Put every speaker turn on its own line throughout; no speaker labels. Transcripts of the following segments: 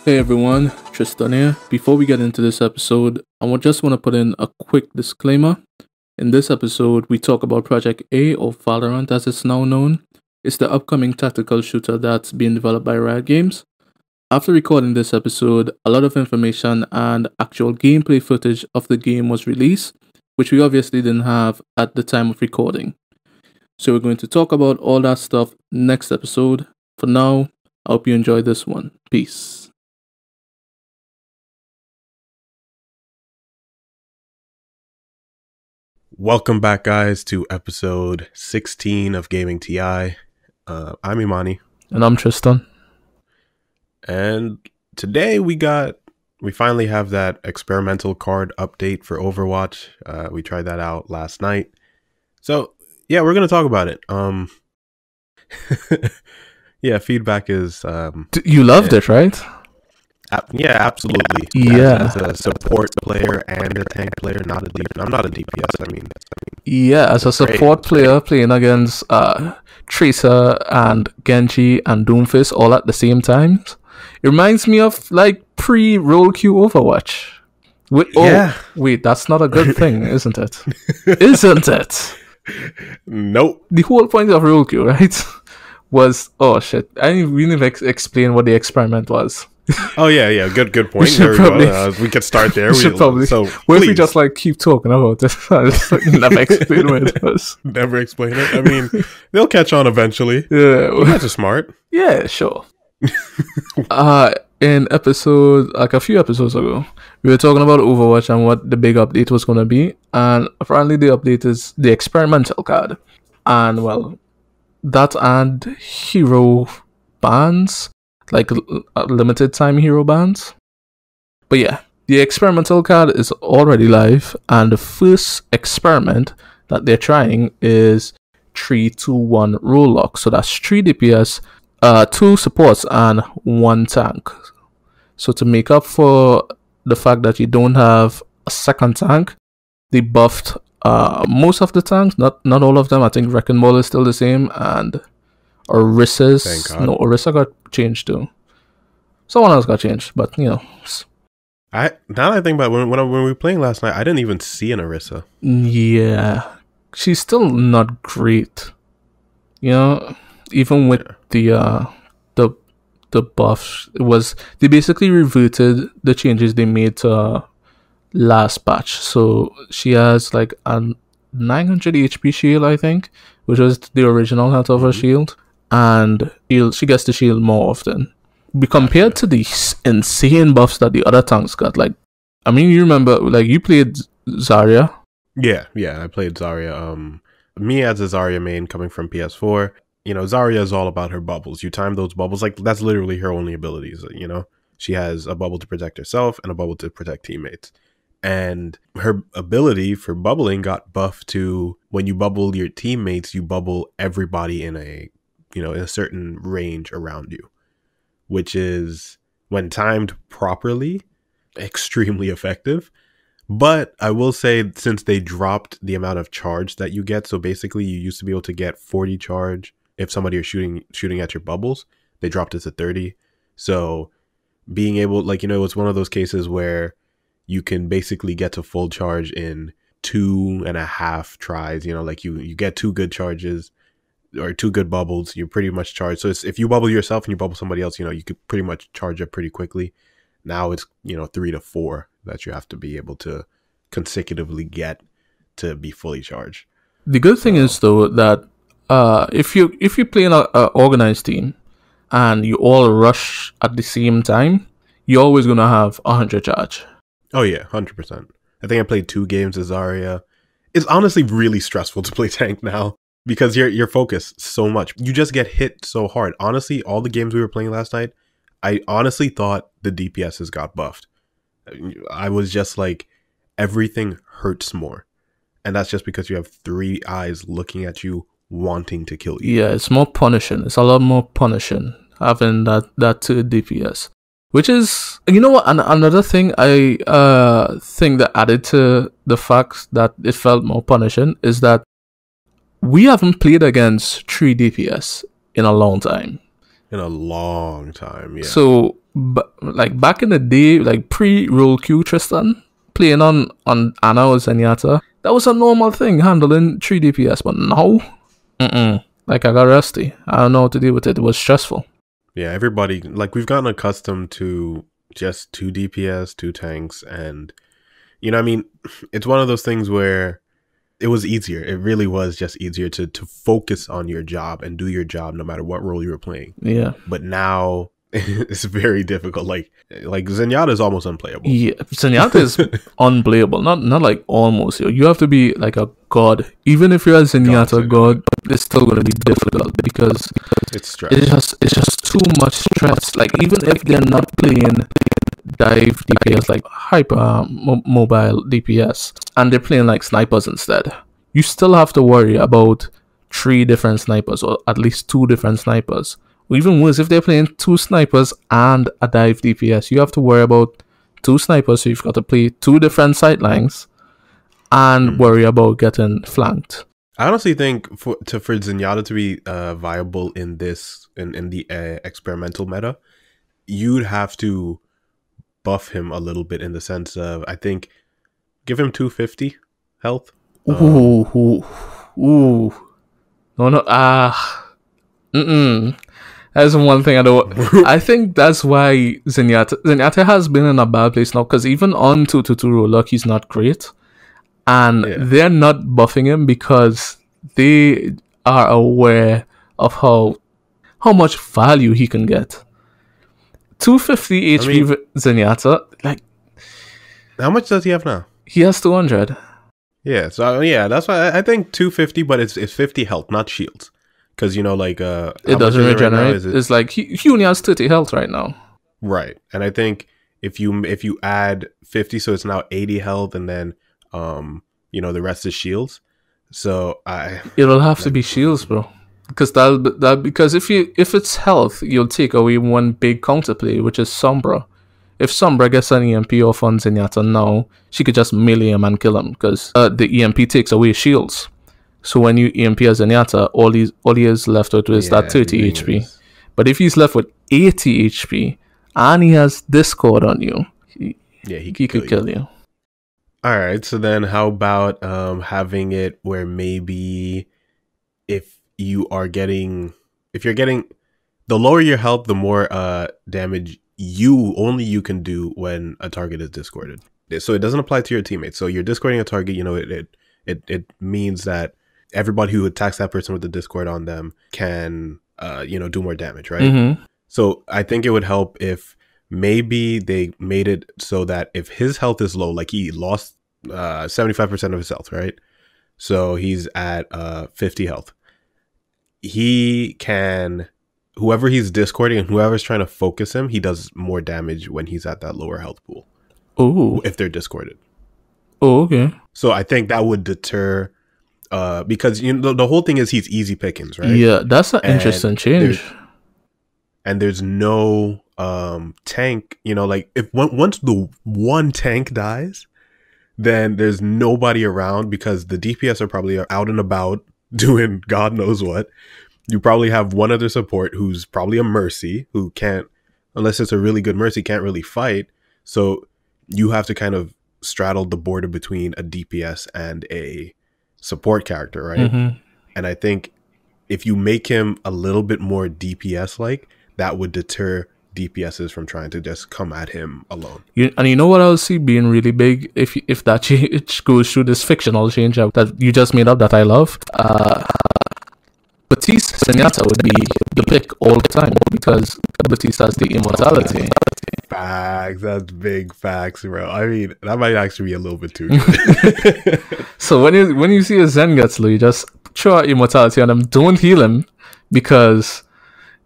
Hey everyone, Tristan here. Before we get into this episode, I just want to put in a quick disclaimer. In this episode, we talk about Project A, or Valorant as it's now known. It's the upcoming tactical shooter that's being developed by Riot Games. After recording this episode, a lot of information and actual gameplay footage of the game was released, which we obviously didn't have at the time of recording. So we're going to talk about all that stuff next episode. For now, I hope you enjoy this one. Peace.
Welcome back, guys, to episode 16 of gamingti. I'm Imani.
And I'm Tristan.
And today we finally have that experimental card update for Overwatch. We tried that out last night. So, yeah, we're going to talk about it. Yeah, feedback is...
you loved it, right?
Yeah, absolutely.
Yeah.
As a support player and a tank player, I'm not a DPS,
Yeah, as a support player playing against Tracer and Genji and Doomfist all at the same time. It reminds me of like pre-roll queue Overwatch. Wait, that's not a good thing, isn't it? Isn't it?
Nope.
The whole point of roll queue, right, was... Oh, shit. I didn't even explain what the experiment was.
Oh yeah, good point. We could start there.
We should probably. So what if we just like keep talking about this? I just never explain what it was.
Never explain it. I mean, they'll catch on eventually.
Yeah,
you guys are smart.
Yeah, sure. In episode, like a few episodes ago, we were talking about Overwatch and what the big update was going to be, and apparently the update is the experimental card, and well, that and hero bans. Like limited time hero bans. But yeah, the experimental card is already live, and the first experiment that they're trying is 3-2-1 role lock. So that's 3 DPS, 2 supports, and 1 tank. So to make up for the fact that you don't have a second tank, they buffed most of the tanks, not all of them. I think Wrecking Ball is still the same, and Orisa got changed too. Someone else got changed, but you know.
Now that I think about it, when we were playing last night, I didn't even see an Orisa.
Yeah, she's still not great. You know, even with the buffs, they basically reverted the changes they made to last patch. So she has like a 900 HP shield, I think, which was the original health of her shield. And she gets the shield more often. Compared to the insane buffs that the other tanks got. Like, I mean, you remember, like, you played Zarya?
Yeah, I played Zarya. Me as a Zarya main coming from PS4, you know, Zarya is all about her bubbles. You time those bubbles, like, that's literally her only abilities, you know? She has a bubble to protect herself and a bubble to protect teammates. And her ability for bubbling got buffed to when you bubble your teammates, you bubble everybody in a certain range around you, which is, when timed properly, extremely effective. But I will say, since they dropped the amount of charge that you get, so basically you used to be able to get 40 charge if somebody is shooting at your bubbles, they dropped it to 30. So being able, like, you know, it's one of those cases where you can basically get to full charge in 2.5 tries, you know, like you get 2 good charges or 2 good bubbles, you're pretty much charged. So if you bubble yourself and you bubble somebody else, you know, you could pretty much charge up pretty quickly. Now it's, you know, 3 to 4 that you have to be able to consecutively get to be fully charged.
The good thing is, though, that if you play in an organized team and you all rush at the same time, you're always going to have 100 charge.
Oh yeah, 100%. I think I played 2 games as Zarya. It's honestly really stressful to play tank now, because you're focused so much. You just get hit so hard. Honestly, all the games we were playing last night, I honestly thought the DPSs got buffed. I was just like, everything hurts more. And that's just because you have 3 eyes looking at you, wanting to kill you.
Yeah, it's more punishing. It's a lot more punishing having that DPS. Which is, you know what, another thing I think that added to the fact that it felt more punishing is that we haven't played against 3 DPS in a long time.
In a long time, yeah.
So, like back in the day, like pre-roll Q Tristan, playing on Ana or Zenyatta, that was a normal thing, handling 3 DPS. But now, like I got rusty. I don't know how to deal with it. It was stressful.
Yeah, everybody, like, we've gotten accustomed to just 2 DPS, 2 tanks, and, you know, I mean, it's one of those things where it was easier. It really was just easier to focus on your job and do your job no matter what role you were playing.
Yeah.
But now it's very difficult. Like Zenyatta is almost unplayable.
Yeah, Zenyatta is unplayable. Not like almost. You have to be like a god. Even if you're a Zenyatta god, it's still going to be difficult because
it's stress.
It's just too much stress. Like even if they're not playing dive DPS like hyper mobile DPS and they're playing like snipers instead, you still have to worry about 3 different snipers or at least 2 different snipers. Or even worse, if they're playing 2 snipers and a dive DPS, you have to worry about 2 snipers, so you've got to play 2 different sightlines and worry about getting flanked.
I honestly think for Zenyatta to be viable in this in the experimental meta, you'd have to buff him a little bit in the sense of, I think, give him 250 health.
No, that's one thing I don't. I think that's why Zenyatta has been in a bad place now, because even on 222 Roadlock, he's not great, and they're not buffing him because they are aware of how much value he can get. 250 HP Zenyatta, like,
how much does he have now?
He has 200.
Yeah, so that's why I think 250, but it's 50 health, not shields. Because, you know, like...
it doesn't regenerate. Right, it's like, he only has 30 health right now.
Right. And I think if you add 50, so it's now 80 health, and then, you know, the rest is shields. So
it'll have to be shields, bro. Because because if it's health, you'll take away one big counterplay, which is Sombra. If Sombra gets an EMP off on Zenyatta now, she could just melee him and kill him, because the EMP takes away shields. So when you EMP as Zenyatta, all he is left with is that 30 HP. But if he's left with 80 HP and he has Discord on you, he could kill you.
All right, so then how about having it where maybe if you're getting the lower your health, the more damage you can do when a target is discorded. So it doesn't apply to your teammates. So you're discording a target, you know, it means that everybody who attacks that person with the discord on them can you know, do more damage, right? So I think it would help if maybe they made it so that if his health is low, like he lost 75% of his health, right? So he's at 50 health. He can, whoever he's discording and whoever's trying to focus him, he does more damage when he's at that lower health pool.
Oh,
if they're discorded.
Oh, okay.
So I think that would deter, because you know the whole thing is he's easy pickings, right?
Yeah, that's an interesting change.
There's no tank. You know, like if once the one tank dies, then there's nobody around because the DPS are probably out and about doing God knows what. You probably have one other support who's probably a mercy who can't, unless it's a really good mercy, can't really fight. So you have to kind of straddle the border between a DPS and a support character, right? And I think if you make him a little bit more DPS like, that would deter DPSs from trying to just come at him alone.
And you know what I would see being really big if that change goes through this fictional change that you just made up that I love. Batiste Zenyatta would be the pick all the time because Batiste has the immortality.
Facts, that's big facts, bro. I mean, that might actually be a little bit too good.
So when you see a Zen gets low, you just throw out immortality on him. Don't heal him because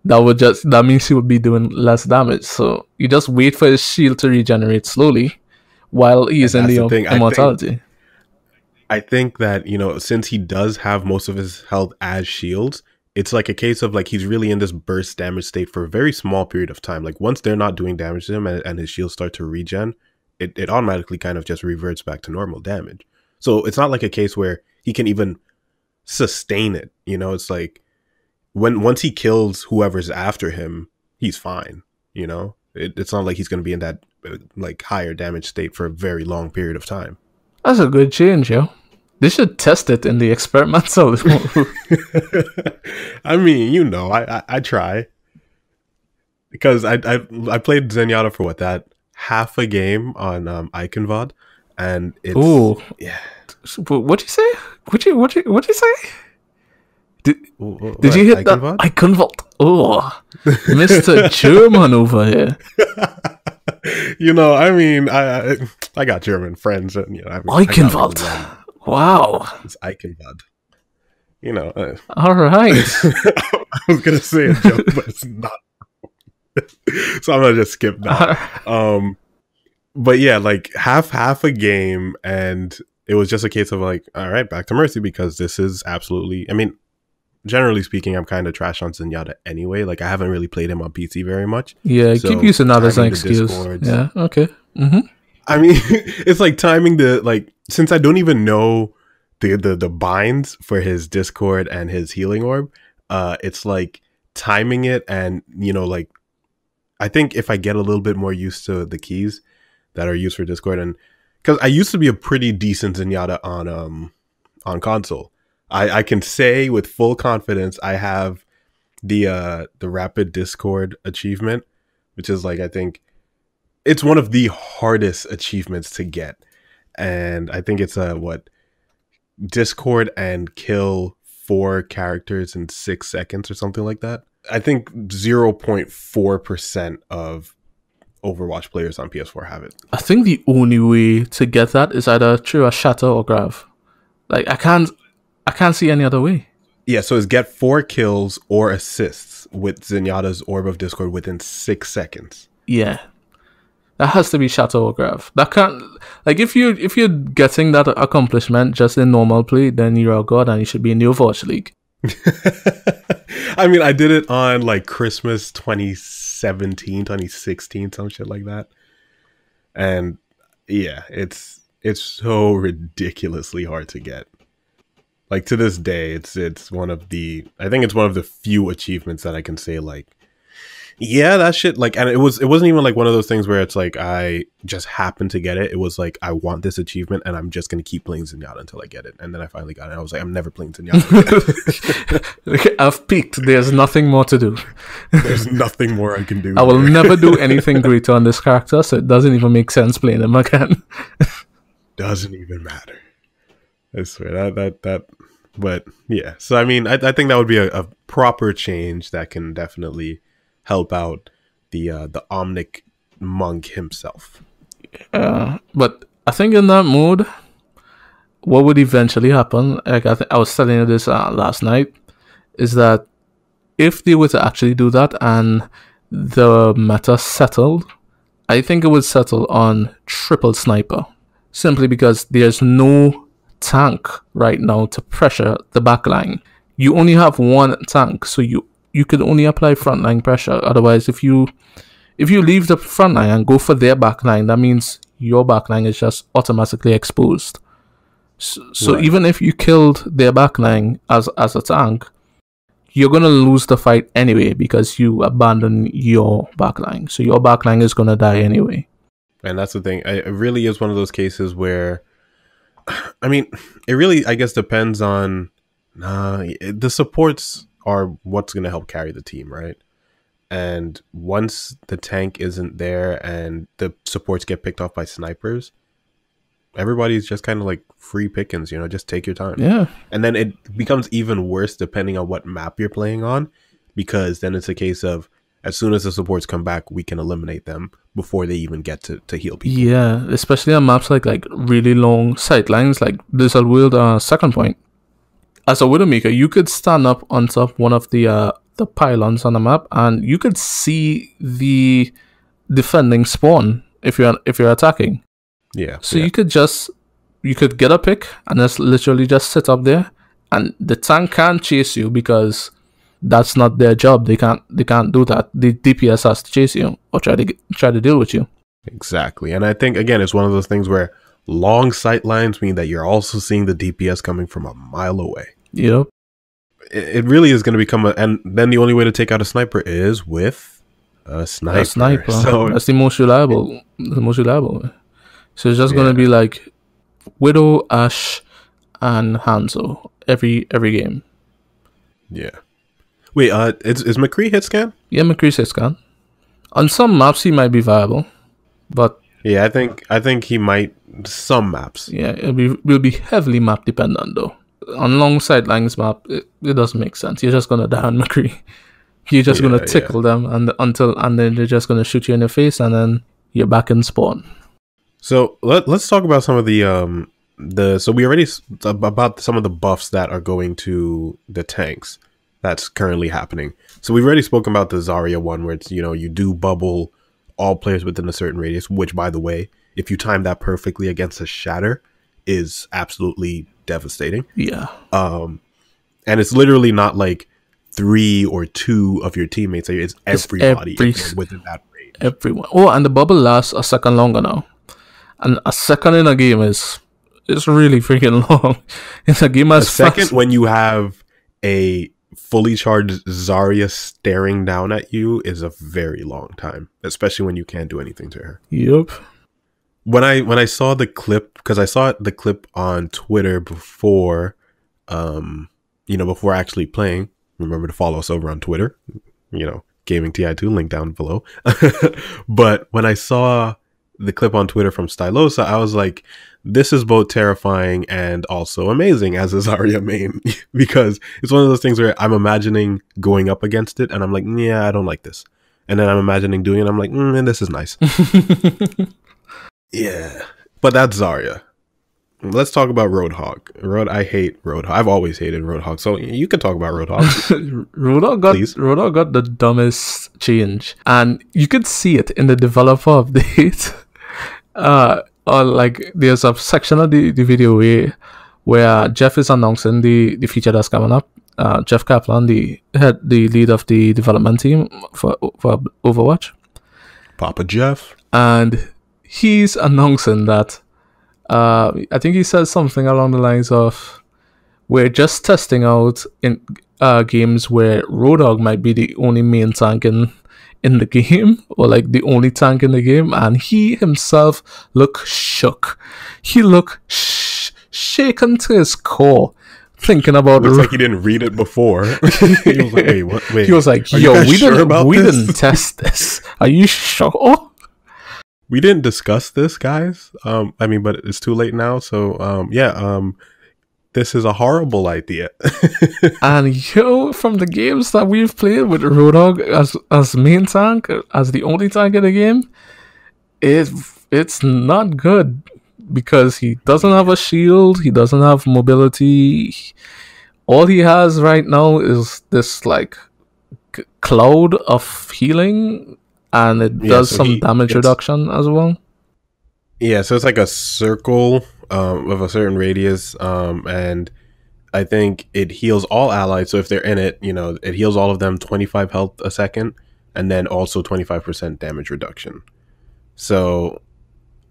that means he would be doing less damage. So you just wait for his shield to regenerate slowly while he is in the immortality.
I think that, you know, since he does have most of his health as shields, it's like a case of like he's really in this burst damage state for a very small period of time. Like once they're not doing damage to him and his shields start to regen, it automatically kind of just reverts back to normal damage. So it's not like a case where he can even sustain it. You know, it's like once he kills whoever's after him, he's fine. You know, it's not like he's going to be in that like higher damage state for a very long period of time.
That's a good change, yo. They should test it in the experimental mode.
I mean, you know, I try. Because I played Zenyatta for half a game on IconVOD, and it's yeah.
What'd you say? What'd you say? Did you hit
IconVOD?
that IconVOD? Oh, Mr. German over here.
You know, I mean, I got German friends, and you know,
IconVOD. Wow,
it's IconVOD. You know,
all right.
I was gonna say a joke, but it's not. So I'm gonna just skip that. But yeah, like half a game, and it was just a case of like, all right, back to Mercy, because this is absolutely, I mean, generally speaking, I'm kind of trash on Zenyatta anyway. Like, I haven't really played him on PC very much.
Yeah, so keep using that as an excuse. Yeah, okay. Mm-hmm.
I mean, it's like timing the, like, since I don't even know the binds for his Discord and his healing orb, it's like timing it, and you know, like, I think if I get a little bit more used to the keys that are used for Discord, and because I used to be a pretty decent Zenyatta on console, I can say with full confidence I have the rapid Discord achievement, which is like, I think it's one of the hardest achievements to get, and I think it's Discord and kill 4 characters in 6 seconds or something like that. I think 0.4% of Overwatch players on PS4 have it.
I think the only way to get that is either through a shatter or grab. Like, I can't see any other way.
Yeah, so it's get 4 kills or assists with Zenyatta's Orb of Discord within 6 seconds.
Yeah. That has to be shatter or grab. That can't, like, if you're getting that accomplishment just in normal play, then you're a god and you should be in the Overwatch League.
I mean, I did it on like Christmas 2017, 2016, some shit like that. And yeah, it's so ridiculously hard to get. Like, to this day, it's one of the, I think it's one of the few achievements that I can say, like, yeah, that shit, like, and it wasn't even like one of those things where it's like I just happened to get it. It was like, I want this achievement and I'm just going to keep playing Zenyatta until I get it. And then I finally got it. I was like, I'm never playing Zenyatta.
I've peaked. There's nothing more to do.
There's nothing more I can do.
I will never do anything greater on this character, so it doesn't even make sense playing him again.
Doesn't even matter. I swear that but yeah. So I mean, I think that would be a proper change that can definitely help out the Omnic monk himself.
But I think in that mode, what would eventually happen, like I was telling you this last night, is that if they were to actually do that and the meta settled, I think it would settle on triple sniper, simply because there's no tank right now to pressure the backline. You only have one tank, so you could only apply frontline pressure. Otherwise, if you leave the frontline and go for their backline, that means your backline is just automatically exposed. So right. Even if you killed their backline as a tank, you're gonna lose the fight anyway because you abandon your backline. So your backline is gonna die anyway.
And that's the thing. It really is one of those cases where, I mean, it really, I guess, depends on the supports are what's going to help carry the team, right? And once the tank isn't there and the supports get picked off by snipers, everybody's just kind of like free pickings, you know, just take your time.
Yeah. And
then it becomes even worse depending on what map you're playing on, because then it's a case of, as soon as the supports come back, we can eliminate them before they even get to heal people.
Yeah, especially on maps like really long sight lines, like Blizzard World Second Point. As a Widowmaker, you could stand up on top one of the pylons on the map, and you could see the defending spawn if you're attacking.
Yeah.
So you could get a pick and just literally just sit up there, and the tank can't chase you because that's not their job. They can't do that. The DPS has to chase you or try to deal with you.
Exactly. And I think, again, it's one of those things where long sight lines mean that you're also seeing the DPS coming from a mile away.
Yep.
it really is going to become and then the only way to take out a sniper is with a sniper.
So that's the most reliable. So it's just gonna be like Widow, Ash, and Hanzo every game.
Yeah. Wait, is McCree hit scan?
Yeah, McCree's hit scan. On some maps he might be viable, but
yeah, I think he might some maps.
Yeah, will be heavily map dependent though. On long sidelines map, it doesn't make sense. You're just gonna die on McCree. You're just gonna tickle them and then they're just gonna shoot you in the face and then you're back in spawn.
So let's talk about some of so we already about some of the buffs that are going to the tanks that's currently happening. So we've already spoken about the Zarya one where it's, you do bubble all players within a certain radius, which by the way, if you time that perfectly against a shatter, is absolutely devastating.
Yeah.
And it's literally not like 3 or 2 of your teammates. It's everybody within that range.
Everyone. Oh, and the bubble lasts a second longer now. And a second in a game is really freaking long. In a game as
second when you have a fully charged Zarya staring down at you is a very long time, especially when you can't do anything to her.
Yep.
When I saw the clip, because I saw the clip on Twitter before, before actually playing. Remember to follow us over on Twitter, gamingti2, link down below. But when I saw the clip on Twitter from Stylosa, I was like, this is both terrifying and also amazing as a Zarya main, because it's one of those things where I'm imagining going up against it and I'm like, yeah, I don't like this. And then I'm imagining doing it and I'm like, this is nice. Yeah. But that's Zarya. Let's talk about Roadhog. I hate Roadhog. I've always hated Roadhog. So you can talk about Roadhog.
Roadhog got the dumbest change. And you could see it in the developer update. Or like there's a section of the video where Jeff is announcing the feature that's coming up. Jeff Kaplan, the lead of the development team for Overwatch.
Papa Jeff.
And he's announcing that I think he says something along the lines of, we're just testing out in games where Roadhog might be the only main tank in the game, or like the only tank in the game, and he himself looked shook. He looked shaken to his core, thinking about
looks like he didn't read it before. He was like, wait, what? Wait.
He was like, yo, we didn't test this. Are you sure?
We didn't discuss this, guys. But it's too late now. So, this is a horrible idea.
And from the games that we've played with Roadhog as main tank, as the only tank in the game, it's not good because he doesn't have a shield. He doesn't have mobility. All he has right now is this like cloud of healing. And it does some damage reduction as well.
Yeah, so it's like a circle of a certain radius, and I think it heals all allies. So if they're in it, it heals all of them 25 health a second, and then also 25% damage reduction. So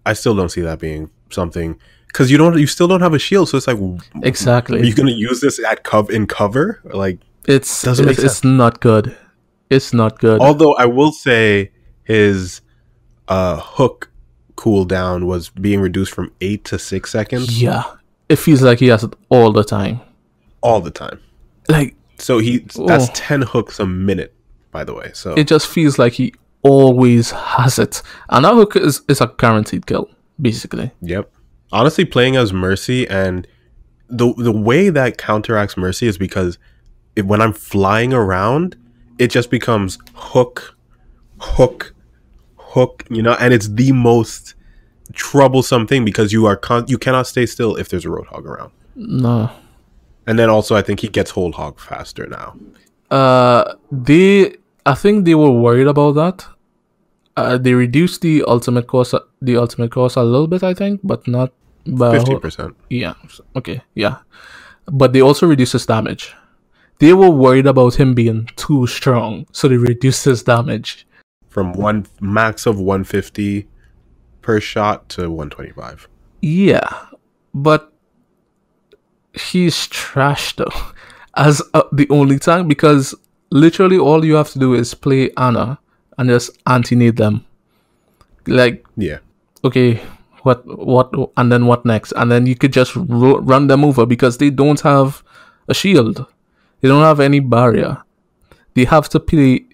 I still don't see that being something, because you still don't have a shield. So it's like,
exactly,
are you going to use this in cover? Like,
it's not good. It's not good.
Although I will say his hook cooldown was being reduced from 8 to 6 seconds.
Yeah. It feels like he has it all the time.
All the time.
Like,
so that's 10 hooks a minute, by the way. So
it just feels like he always has it. And that hook is a guaranteed kill, basically.
Yep. Honestly, playing as Mercy, and the way that counteracts Mercy is because when I'm flying around, it just becomes hook, and it's the most troublesome thing because you cannot stay still if there's a Roadhog around.
No.
And then also I think he gets whole hog faster now.
I think they were worried about that. They reduced the ultimate cost a little bit, I think, but not by
50%.
Yeah. Okay. Yeah. But they also reduced his damage. They were worried about him being too strong, so they reduced his damage
from one max of 150 per shot to 125.
Yeah, but he's trash though. as the only tank, because literally all you have to do is play Ana and just anti-nade them. Like,
Yeah.
okay, what, and then what next? And then you could just run them over because they don't have a shield. They don't have any barrier. They have to play,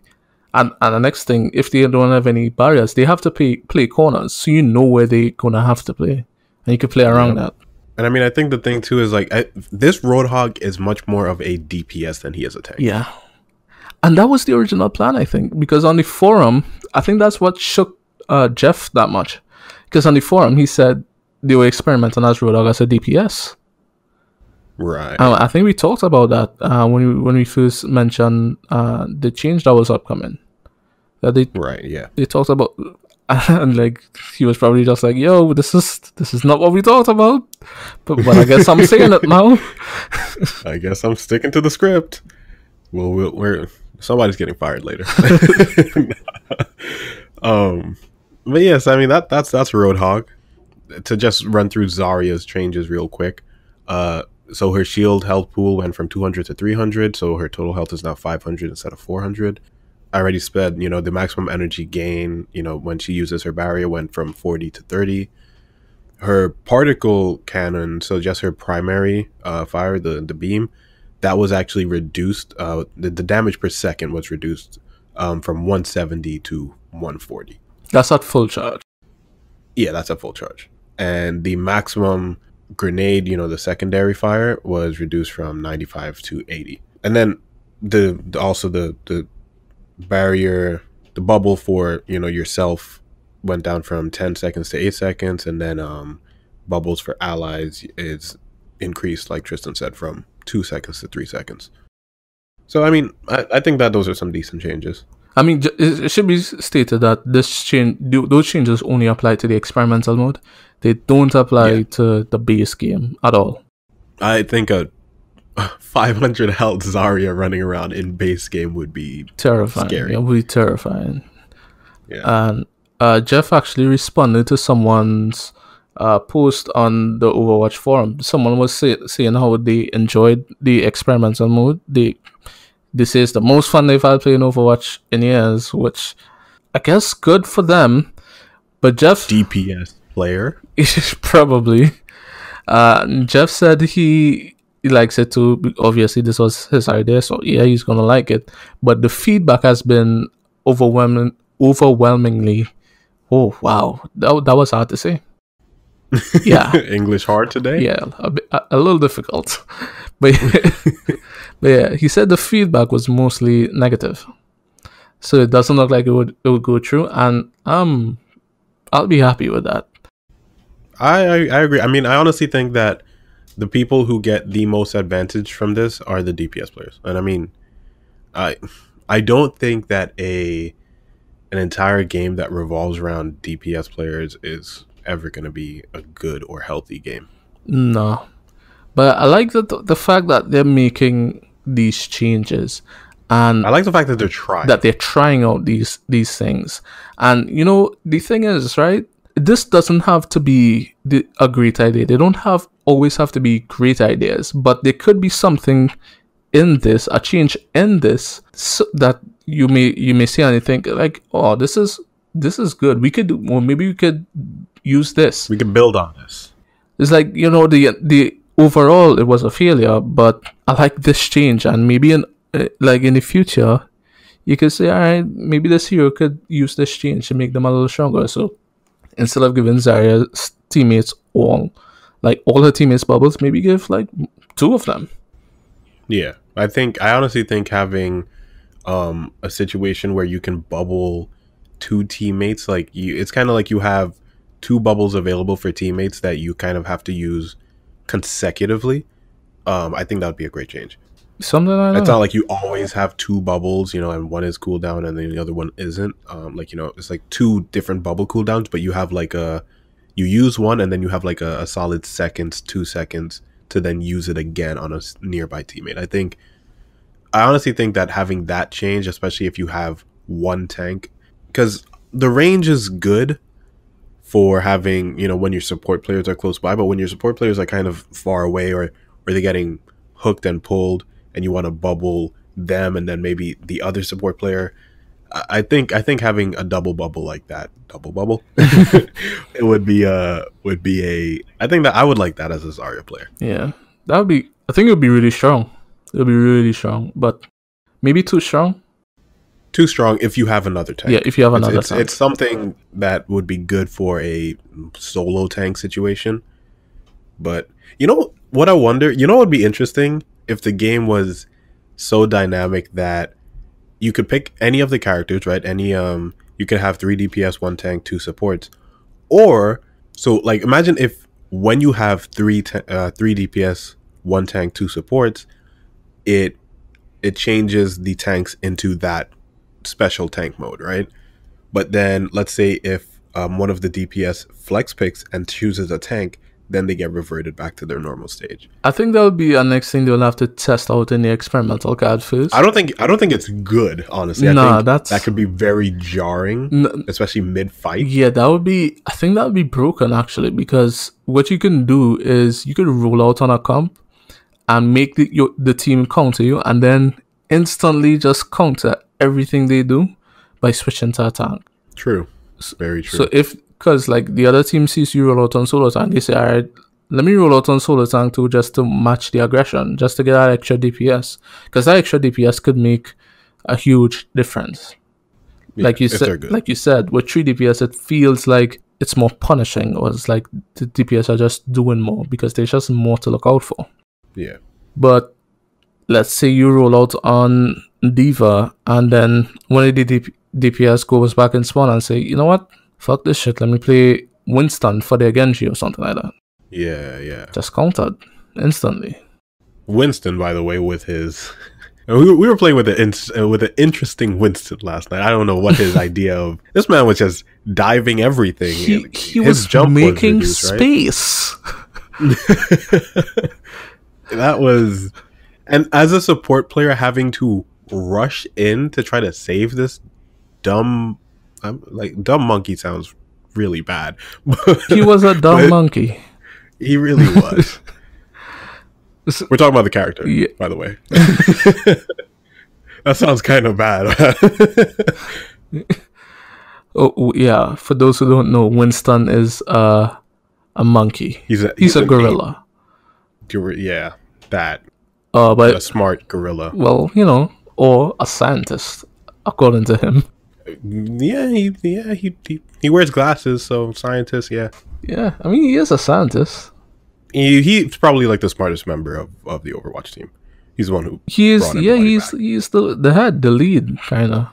and the next thing, if they don't have any barriers, they have to play corners, so you know where they're gonna have to play, and you can play around that.
And I mean, I think the thing too is like this Roadhog is much more of a DPS than he is a tank.
Yeah, and that was the original plan, I think, because on the forum, I think that's what shook Jeff that much, because on the forum he said they were experimenting as Roadhog as a DPS.
Right.
I think we talked about that when we first mentioned the change that was upcoming. That they talked about, and like he was probably just like, "Yo, this is not what we talked about," but I guess I'm saying it now.
I guess I'm sticking to the script. Well, we're somebody's getting fired later. But yes, I mean that's Roadhog. To just run through Zarya's changes real quick. So her shield health pool went from 200 to 300, so her total health is now 500 instead of 400. I already said, the maximum energy gain, when she uses her barrier went from 40 to 30. Her particle cannon, so just her primary fire, the beam, that was actually reduced. The damage per second was reduced from 170 to 140.
That's at full charge.
Yeah, that's at full charge. And the maximum grenade, the secondary fire, was reduced from 95 to 80. And then the barrier, the bubble for yourself went down from 10 seconds to 8 seconds, and then bubbles for allies is increased, like Tristan said, from 2 seconds to 3 seconds. So I mean, I think that those are some decent changes.
I mean, it should be stated that those changes only apply to the experimental mode. They don't apply to the base game at all.
I think a 500 health Zarya running around in base game would be
terrifying.
Scary.
It would be terrifying.
Yeah.
And Jeff actually responded to someone's post on the Overwatch forum. Someone was saying how they enjoyed the experimental mode. This is the most fun they've had playing Overwatch in years, which I guess good for them. But Jeff,
DPS player,
probably. Jeff said he likes it too. Obviously, this was his idea, so yeah, he's gonna like it. But the feedback has been overwhelmingly. Oh wow, that was hard to say. Yeah,
English hard today.
Yeah, a little difficult, but yeah, he said the feedback was mostly negative, so it doesn't look like it would go through, and I'll be happy with that.
I agree. I mean, I honestly think that the people who get the most advantage from this are the DPS players, and I mean, I don't think that an entire game that revolves around DPS players is ever going to be a good or healthy game.
No, but I like the fact that they're making these changes, and
I like the fact that they're trying
out these things. And the thing is, right, this doesn't have to be a great idea. They don't always have to be great ideas, but there could be something in this, a change in this, so that you may see and you think like, oh, this is good. We could maybe we could use this.
We could build on this.
It's like, the overall it was a failure, but I like this change, and maybe in the future you could say, all right, maybe this hero could use this change to make them a little stronger. So instead of giving Zarya's teammates all her teammates bubbles, maybe give like 2 of them.
Yeah, I honestly think having a situation where you can bubble 2 teammates, like it's kind of like you have 2 bubbles available for teammates that you kind of have to use consecutively. I think that would be a great change.
Something like that.
It's not like you always have 2 bubbles, and one is cooldown and then the other one isn't. It's like 2 different bubble cooldowns, but you have you use one and then you have like a solid 2 seconds to then use it again on a nearby teammate. I honestly think that having that change, especially if you have one tank, because the range is good for having, when your support players are close by, but when your support players are kind of far away or they're getting hooked and pulled and you want to bubble them and then maybe the other support player. I think having a double bubble like that, it would be a. I think that I would like that as a Zarya player.
Yeah, that would be. I think it would be really strong. It would be really strong, but maybe too strong.
Too strong if you have another tank.
Yeah, if you have another tank.
It's something that would be good for a solo tank situation. But you know what I wonder? You know what would be interesting if the game was so dynamic that you could pick any of the characters, right? Any you could have 3 DPS, 1 tank, 2 supports. Or so like imagine if when you have 3 DPS, 1 tank, 2 supports, it changes the tanks into that special tank mode, right? But then let's say if one of the DPS flex picks and chooses a tank, then they get reverted back to their normal stage.
I think that would be a next thing they'll have to test out in the experimental card first.
I don't think it's good, honestly. I think that could be very jarring, especially mid fight.
Yeah, I think that would be broken actually, because what you can do is you could roll out on a comp and make the team counter you, and then instantly just counter everything they do by switching to a tank.
True. Very true.
So because like the other team sees you roll out on solo tank, they say, all right, let me roll out on solo tank too, just to match the aggression, just to get that extra DPS, because that extra DPS could make a huge difference.
Yeah,
like you said, with 3 DPS, it feels like it's more punishing, or it's like the DPS are just doing more because there's just more to look out for.
Yeah.
But let's say you roll out on Diva, and then one of the DPS goes back and spawn and say, you know what? Fuck this shit. Let me play Winston for the Genji or something like that.
Yeah.
Just countered instantly.
Winston, by the way, with his... We were playing with an interesting Winston last night. I don't know what his idea of... This man was just diving everything.
He was making space.
Right? That was... And as a support player, having to rush in to try to save this dumb monkey sounds really bad.
He was a dumb monkey.
He really was. We're talking about the character, yeah. By the way. That sounds kind of bad.
Oh yeah, for those who don't know, Winston is a monkey. He's a gorilla.
Yeah, that.
But
a smart gorilla.
Well, or a scientist, according to him.
Yeah, he wears glasses, so scientist, yeah.
Yeah, I mean, he is a scientist.
He's probably like the smartest member of the Overwatch team. He's the one who
he's the head, the lead, kind of.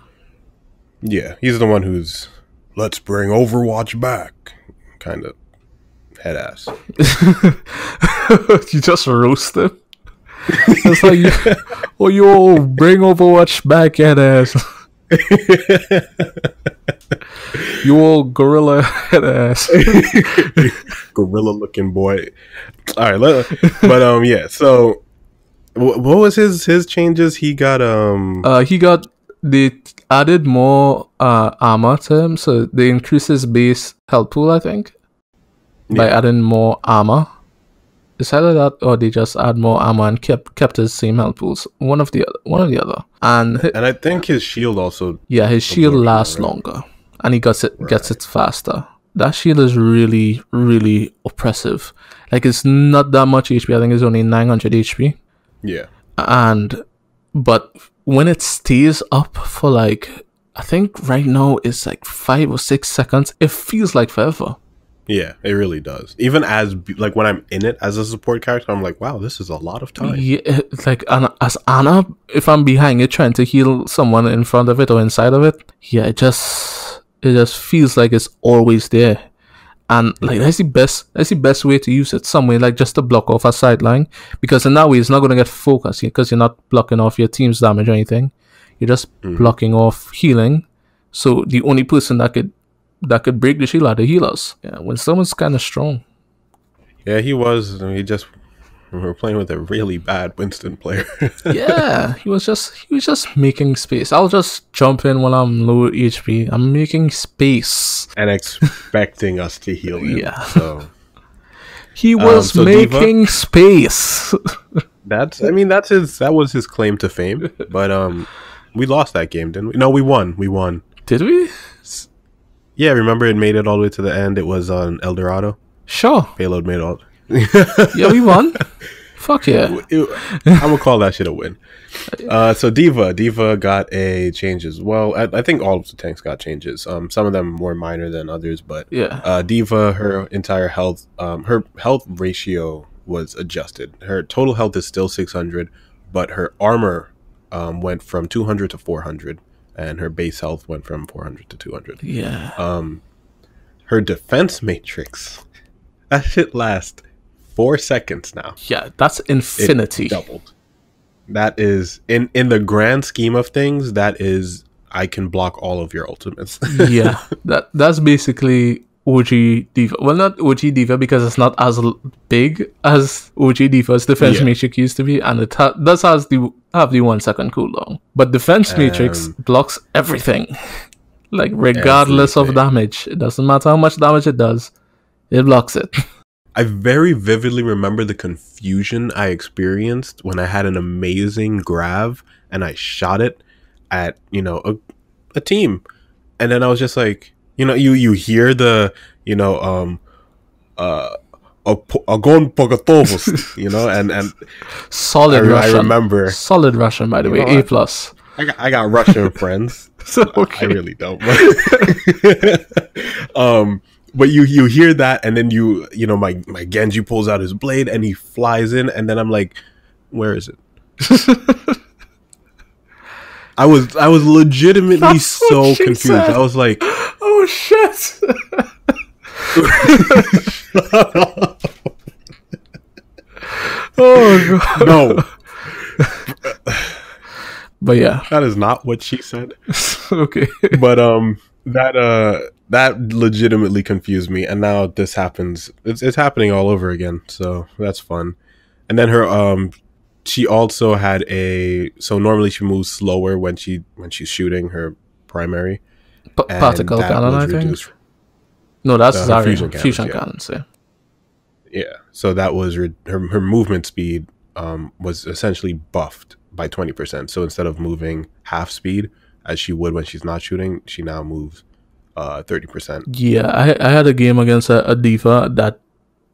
Yeah, he's the one who's let's bring Overwatch back, kind of head ass.
You just roast him. It's like you all bring Overwatch back, head ass. You all gorilla head ass.
Gorilla looking boy. All right, but yeah. So, what was his changes? He got
they added more armor to him, so they increased his base health pool, I think, by adding more armor. Is either that, or they just add more armor and kept his same health pools. One of the other. And
I think his shield also.
Yeah, his shield lasts longer, and he gets it faster. That shield is really, really oppressive. Like, it's not that much HP. I think it's only 900 HP.
Yeah.
But when it stays up for like, I think right now it's like 5 or 6 seconds, it feels like forever.
Yeah, it really does. Even as like when I'm in it as a support character, I'm like, wow, this is a lot of time.
Yeah, like as Ana, if I'm behind it trying to heal someone in front of it or inside of it, yeah, it just feels like it's always there. And like that's the best way to use it. Some way, like just to block off a sideline, because in that way it's not going to get focused because you're not blocking off your team's damage or anything. You're just blocking off healing. So the only person that could break the shield are the healers. Yeah, when someone's kind of strong.
Yeah, he was. We were playing with a really bad Winston player.
Yeah, he was just making space. I'll just jump in when I'm low HP. I'm making space
and expecting us to heal him.
Yeah,
so
he was making space.
That was his claim to fame. But we lost that game, didn't we? No, we won. We won.
Did we?
Yeah, remember it made it all the way to the end. It was on El Dorado.
Sure.
Payload made it all.
Yeah, we won. Fuck yeah.
I'm gonna call that shit a win. So Diva got a changes. Well, I think all of the tanks got changes. Some of them more minor than others, but
Yeah.
Diva, her entire health, her health ratio was adjusted. Her total health is still 600, but her armor went from 200 to 400, and her base health went from 400 to 200.
Yeah.
Her defense matrix, that shit lasts 4 seconds now.
Yeah, that's infinity.
It doubled. That is in the grand scheme of things. That is, I can block all of your ultimates.
Yeah, that's basically OG Diva. Well, not OG Diva because it's not as big as OG Diva's defense matrix used to be, and it does have the 1 second cooldown. But defense matrix blocks everything, like regardless of damage. It doesn't matter how much damage it does, it blocks it.
I very vividly remember the confusion I experienced when I had an amazing grav and I shot it at, a team. And then I was just like, you hear the, Agon Pogatovos, and
solid Russian.
I remember.
Solid Russian, by the way, A+.
I got Russian friends.
So, okay.
I really don't. But you hear that, and then my Genji pulls out his blade and he flies in, and then I'm like, where is it? I was legitimately so confused. Said. I was like,
oh shit. Oh god.
No.
But yeah.
That is not what she said.
Okay.
But that legitimately confused me, and now this happens. It's happening all over again, so that's fun. And then her she also had so normally she moves slower when she's shooting her primary.
Particle cannon, I think. No, that's Zarya. Fusion cannons, yeah.
Yeah, so that was her movement speed was essentially buffed by 20%. So instead of moving half speed as she would when she's not shooting, she now moves 30%.
Yeah, I had a game against a Diva that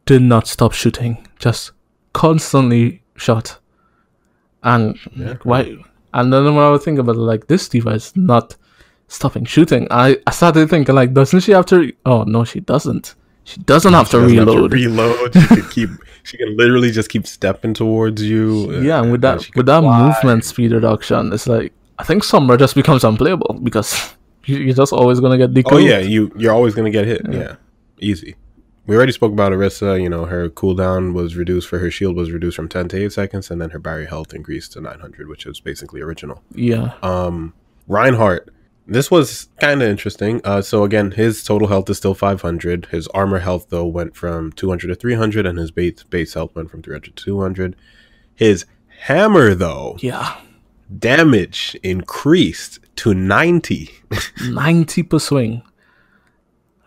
did not stop shooting, just constantly shot. And why? And then when I would think about it, like, this Diva is not stopping shooting, I started thinking, like, doesn't she have to? Oh no, she doesn't. She doesn't have to reload.
She can literally just keep stepping towards you.
Yeah, and with that movement speed reduction, it's like, I think Supprt just becomes unplayable because you're just always gonna get decoded.
Oh yeah, you're always gonna get hit. Yeah, easy. We already spoke about Orisa. Her cooldown was reduced for her shield was reduced from 10 to 8 seconds, and then her barrier health increased to 900, which is basically original.
Yeah.
Reinhardt. This was kind of interesting. So again, his total health is still 500. His armor health though went from 200 to 300, and his base health went from 300 to 200. His hammer though, damage increased to 90.
90 per swing.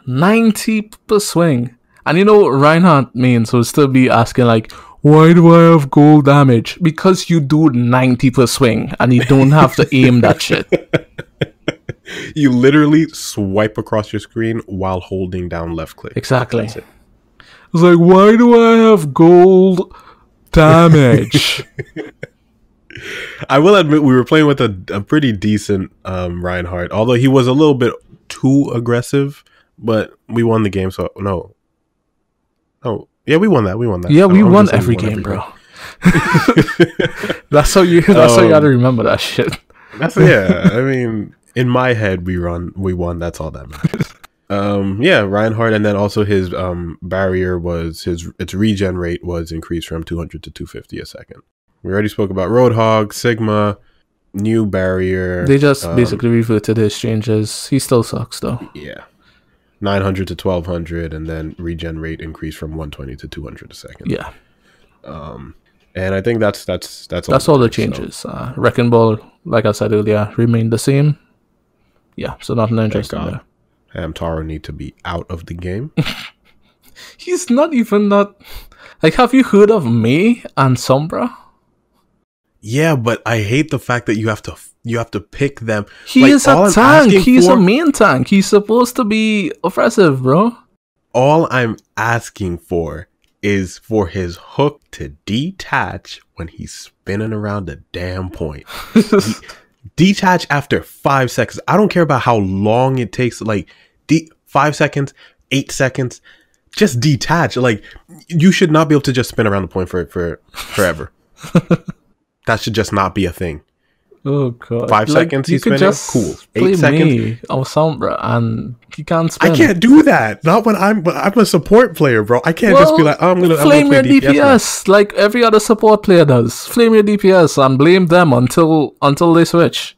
90 per swing. And you know what Reinhardt means? He'll still be asking like, why do I have gold damage? Because you do 90 per swing and you don't have to aim that shit.
You literally swipe across your screen while holding down left click.
Exactly. It's like, why do I have gold damage?
I will admit we were playing with a pretty decent Reinhardt, although he was a little bit too aggressive, but we won the game, so no. Oh, yeah, we won that.
Yeah, we won every game, bro. That's how you gotta remember that shit.
I mean, in my head, we won. That's all that matters. Reinhardt, and then also his barrier was its regen rate was increased from 200 to 250 a second. We already spoke about Roadhog, Sigma, new barrier.
They just basically reverted his changes. He still sucks though.
Yeah. 900 to 1200, and then regen rate increased from 120 to 200 a second.
Yeah.
And I think that's
all the changes. So. Wrecking Ball, like I said earlier, remained the same. Yeah, so nothing interesting there.
Hamtaro need to be out of the game.
He's not even that. Like, have you heard of May and Sombra?
Yeah, but I hate the fact that you have to pick them.
He
like,
is a tank. He's a main tank. He's supposed to be offensive, bro.
All I'm asking for is for his hook to detach when he's spinning around the damn point. Detach after 5 seconds. I don't care about how long it takes. Like 5 seconds, 8 seconds. Just detach. Like, you should not be able to just spin around the point for forever. That should just not be a thing.
Oh god!
5 seconds he's spinning.
Just
cool. 8 seconds.
Or Supprt, and he can't spin.
I can't do that. Not when I'm a support player, bro. I can't just be like, oh, I'm gonna
flame
play
your
DPS
now. Like every other support player does. Flame your DPS and blame them until they switch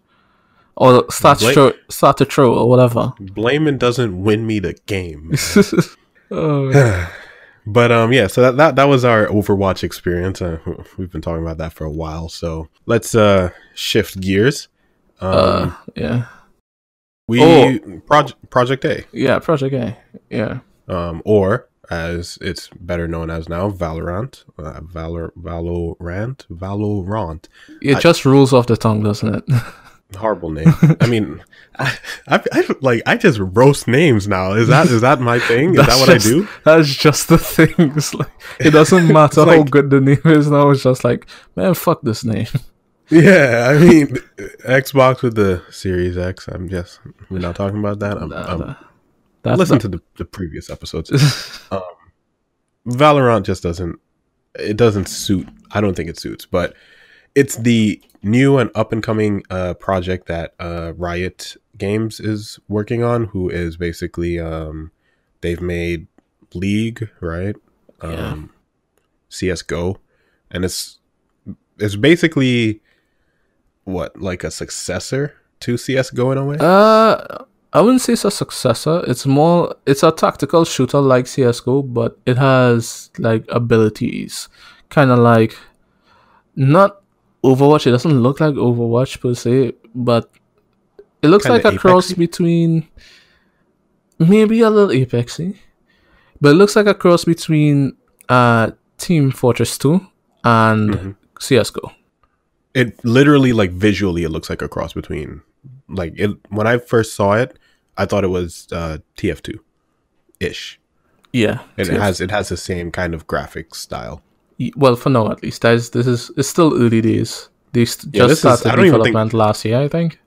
or start to throw or whatever.
Blaming doesn't win me the game.
Oh.
But yeah, so that was our Overwatch experience. We've been talking about that for a while, so let's shift gears.
Yeah.
Project A.
Yeah, Project A. Yeah.
Or as it's better known as now, Valorant. Valorant.
It just rolls off the tongue, doesn't it?
Horrible name. I mean, I just roast names now. Is that my thing? Is that what I do?
That's just the thing. It's like, it doesn't matter how good the name is now. It's just like, man, fuck this name.
Yeah, I mean, Xbox with the Series X. We're not talking about that. Listen to the previous episodes. Valorant just doesn't suit. I don't think it suits, but it's the new and up and coming project that Riot Games is working on, who is basically they've made League, right? CS:GO, and it's basically what, like a successor to CS:GO in a way.
I wouldn't say it's a successor. It's a tactical shooter like CS:GO, but it has like abilities, kind of like not Overwatch. It doesn't look like Overwatch per se, but it looks
Kinda
like a cross between maybe a little Apexy, but it looks like a cross between Team Fortress 2 and CS:GO.
It literally, like, visually, it looks like a cross between, like, it. When I first saw it, I thought it was TF2 ish.
Yeah,
and it has the same kind of graphic style.
Well, for now at least. It's still early days. They just started development last year, I think.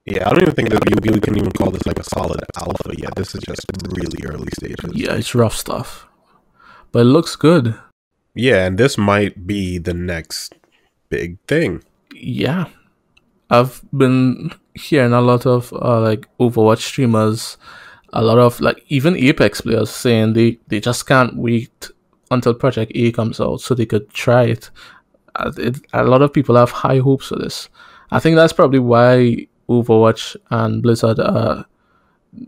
Yeah, I don't even think that we can even call this like a solid alpha yet. This is just really early stages.
Yeah, it's rough stuff, but it looks good.
Yeah, and this might be the next big thing.
Yeah, I've been hearing a lot of like Overwatch streamers, a lot of like even Apex players saying they just can't wait until Project A comes out so they could try it. A lot of people have high hopes for this. I think that's probably why Overwatch and Blizzard are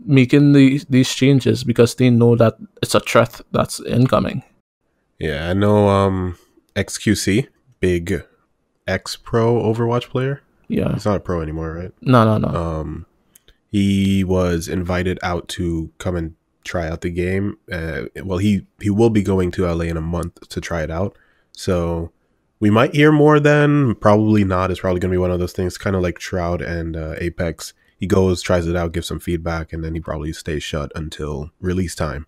making these changes, because they know that it's a threat that's incoming.
Yeah, I know XQC, big ex-pro Overwatch player.
Yeah.
He's not a pro anymore, right?
No.
He was invited out to come and try out the game. Well, he will be going to LA in a month to try it out. So we might hear more then. Probably not. It's probably going to be one of those things, kind of like Shroud and Apex. He goes, tries it out, gives some feedback, and then he probably stays shut until release time.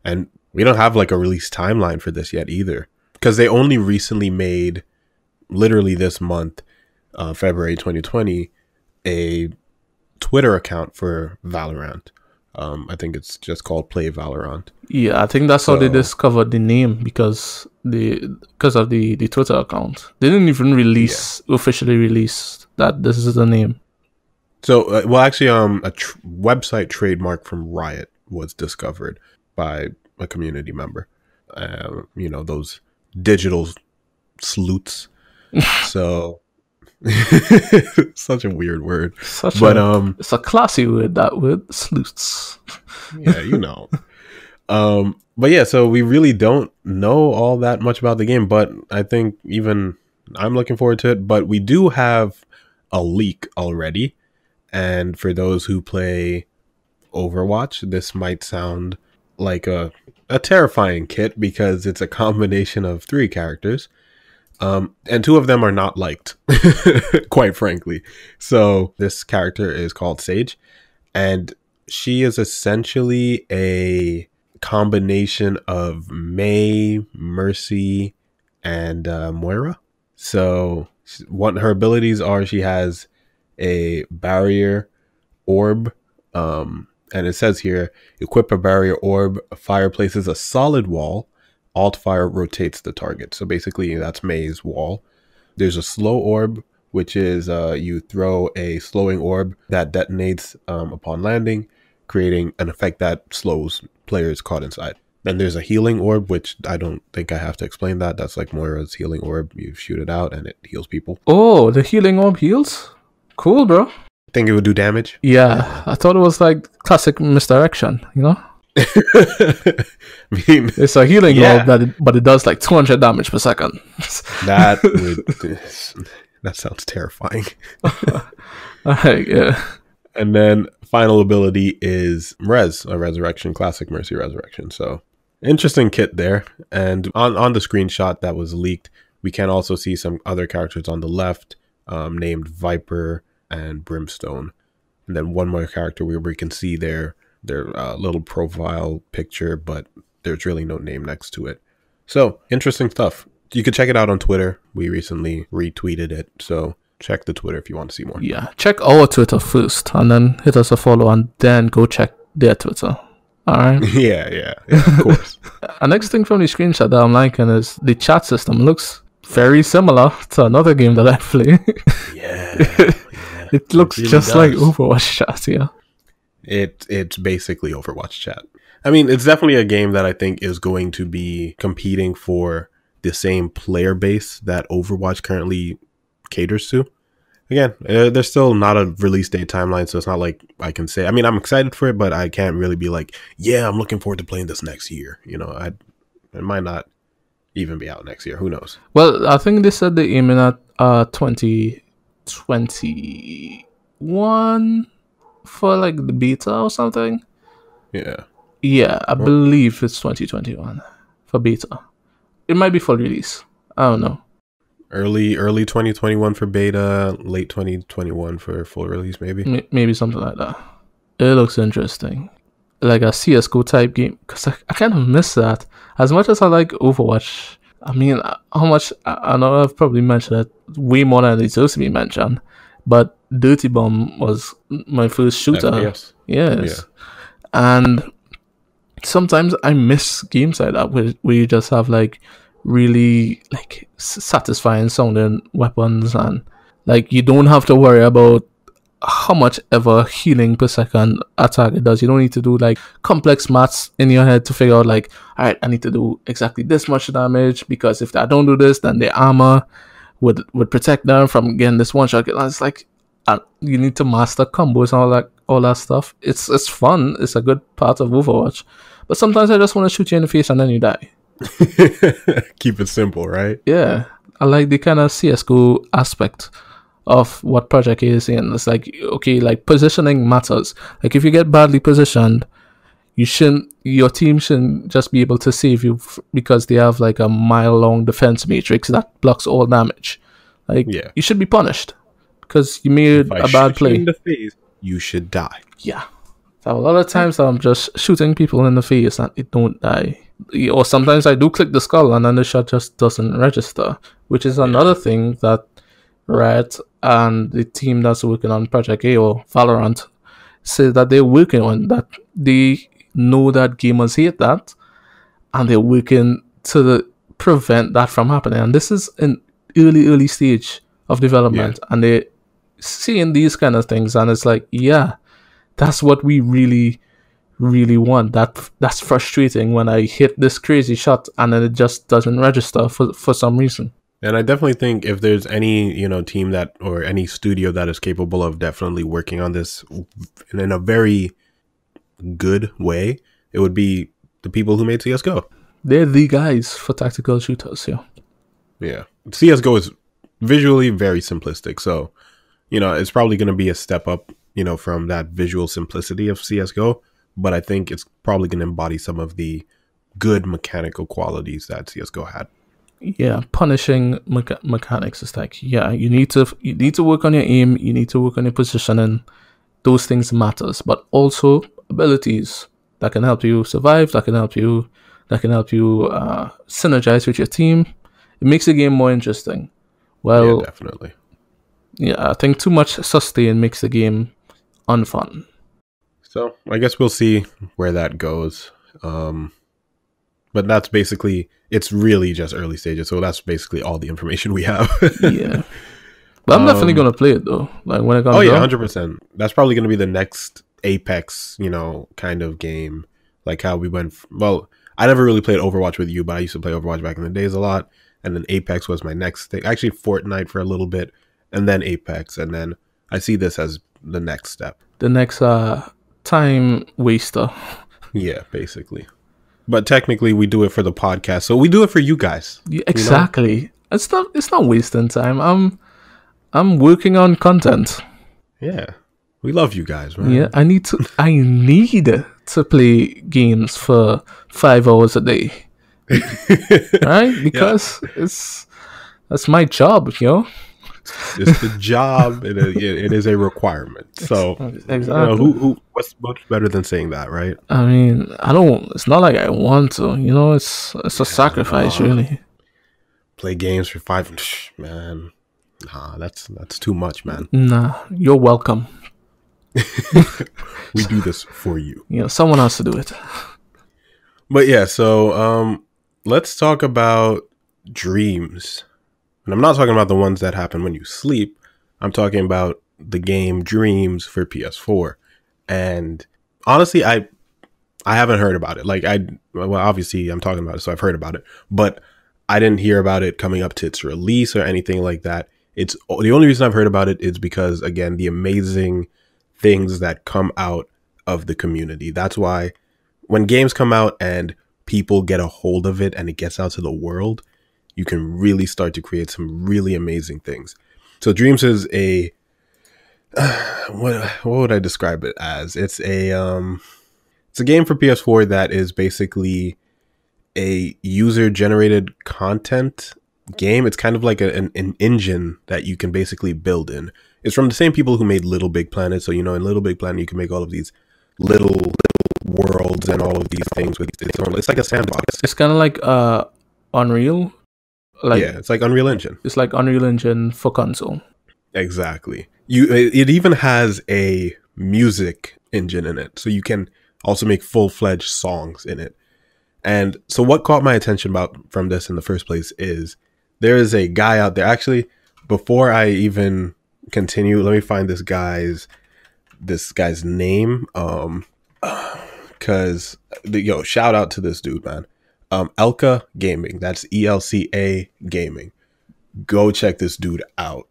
And we don't have like a release timeline for this yet either, because they only recently made, literally this month, February 2020, a Twitter account for Valorant. I think it's just called Play Valorant.
Yeah, I think that's how they discovered the name, because of the Twitter account. They didn't even officially release that this is the name.
So, well, actually, a website trademark from Riot was discovered by a community member. Those digital sleuths. So, such a weird word.
It's a classy word, that word, sleuths.
Yeah, but yeah, so we really don't know all that much about the game, but I think even I'm looking forward to it. But we do have a leak already, and for those who play Overwatch, this might sound like a terrifying kit, because it's a combination of 3 characters. And two of them are not liked, quite frankly. So this character is called Sage, and she is essentially a combination of May, Mercy, and Moira. So what her abilities are, she has a barrier orb, and it says here, equip a barrier orb, fire places a solid wall, alt fire rotates the target. So basically that's May's wall. There's a slow orb, which is you throw a slowing orb that detonates upon landing, creating an effect that slows players caught inside. Then there's a healing orb, which I don't think I have to explain that. That's like Moira's healing orb. You shoot it out and it heals people.
Oh, the healing orb heals? Cool, bro.
Think it would do damage?
Yeah, I thought it was like classic misdirection, you know?
I mean,
it's a healing orb, but it does like 200 damage per second.
That sounds terrifying.
Alright, yeah.
And then final ability is a resurrection, classic Mercy resurrection. So interesting kit there. And on the screenshot that was leaked, we can also see some other characters on the left, named Viper and Brimstone. And then one more character where we can see their little profile picture, but there's really no name next to it. So interesting stuff. You could check it out on Twitter. We recently retweeted it. So check the Twitter if you want to see more.
Yeah, check our Twitter first and then hit us a follow and then go check their Twitter. Alright?
Yeah, of course.
The next thing from the screenshot that I'm liking is the chat system looks very similar to another game that I play.
Yeah.
It looks really just like Overwatch chat, yeah.
It's basically Overwatch chat. I mean, it's definitely a game that I think is going to be competing for the same player base that Overwatch currently caters to. Again, there's still not a release date timeline, so it's not like I can say, I mean, I'm excited for it, but I can't really be like, yeah, I'm looking forward to playing this next year. You know, it might not even be out next year. Who knows?
Well, I think they said they're aiming at 2021 for like the beta or something. Yeah, I believe it's 2021 for beta. It might be full release. I don't know.
Early 2021 for beta, late 2021 for full release, maybe.
Maybe something like that. It looks interesting, like a CS:GO type game. Cause I kind of miss that. As much as I like Overwatch, I mean, how much I know I've probably mentioned it way more than it deserves to be mentioned. But Dirty Bomb was my first shooter.
FPS.
Yes, and sometimes I miss games like that where you just have like really like satisfying sounding weapons, and like you don't have to worry about how much ever healing per second a target does. You don't need to do like complex maths in your head to figure out like, all right, I need to do exactly this much damage because if I don't do this, then the armor would protect them from getting this one shot. It's like you need to master combos and all that stuff. It's fun. It's a good part of Overwatch, but sometimes I just want to shoot you in the face and then you die.
Keep it simple, right?
Yeah, I like the kind of CS:GO aspect of what Project A is saying. It's like, okay, like positioning matters. Like if you get badly positioned, your team shouldn't just be able to save you because they have like a mile-long defense matrix that blocks all damage. Like you should be punished because you made a bad play.
In the face, you should die.
Yeah. So a lot of times I'm just shooting people in the face and it don't die. Or sometimes I do click the skull and then the shot just doesn't register, which is another thing that Riot and the team that's working on Project A or Valorant say that they're working on, that they know that gamers hate that and they're working to prevent that from happening. And this is an early stage of development, and they're seeing these kind of things and it's like, yeah, that's what we really want. That's frustrating when I hit this crazy shot and then it just doesn't register for some reason.
And I definitely think if there's any, team that or any studio that is capable of definitely working on this in a very good way, it would be the people who made CSGO.
They're the guys for tactical shooters,
Yeah. CSGO is visually very simplistic, so, it's probably going to be a step up, from that visual simplicity of CSGO, but I think it's probably going to embody some of the good mechanical qualities that CSGO had.
yeah, punishing mechanics. It's like, yeah, you need to work on your aim, you need to work on your positioning. Those things matters, but also abilities that can help you survive, that can help you synergize with your team. It makes the game more interesting. Well,
Yeah, definitely.
yeah, I think too much sustain makes the game unfun.
So I guess we'll see where that goes. But that's basically, it's really just early stages. So that's basically all the information we have.
Yeah. But I'm definitely gonna play it though. Like when it comes
yeah,
out.
100%. That's probably gonna be the next Apex, kind of game. Like how we went. Well, I never really played Overwatch with you, but I used to play Overwatch back in the days a lot. And then Apex was my next thing. Actually, Fortnite for a little bit, and then Apex, and then I see this as the next step.
The next time waster.
Yeah, basically. But technically, we do it for the podcast, so we do it for you guys.
Yeah, exactly. It's not wasting time. I'm working on content.
Yeah, we love you guys, man.
Yeah, I need to play games for 5 hours a day, right? Because that's my job,
It's the job. It is a requirement. So
exactly.
what's much better than saying that, right?
I mean, it's not like I want to. It's a sacrifice, really.
Play games for 5, man. Nah, that's too much, man.
Nah, you're welcome.
We do this for you.
Someone has to do it.
But yeah, so let's talk about dreams. And I'm not talking about the ones that happen when you sleep. I'm talking about the game Dreams for PS4. And honestly, I haven't heard about it. Like well, obviously I'm talking about it, so I've heard about it, but I didn't hear about it coming up to its release or anything like that. It's the only reason I've heard about it is because, again, the amazing things that come out of the community. That's why when games come out and people get a hold of it and it gets out to the world, you can really start to create some really amazing things. So Dreams is a what would I describe it as? It's a game for PS4 that is basically a user generated content game. It's kind of like an engine that you can basically build in. It's from the same people who made Little Big Planet. So in Little Big Planet you can make all of these little worlds and all of these things with its own. It's like a sandbox.
It's kind of like Unreal.
Yeah, it's like Unreal Engine.
It's like Unreal Engine for console.
Exactly. It even has a music engine in it, so you can also make full-fledged songs in it. And so what caught my attention from this in the first place is there is a guy out there. Actually, before I even continue, let me find this guy's name. Cause shout out to this dude, man. Elca Gaming. That's ELCA Gaming. Go check this dude out.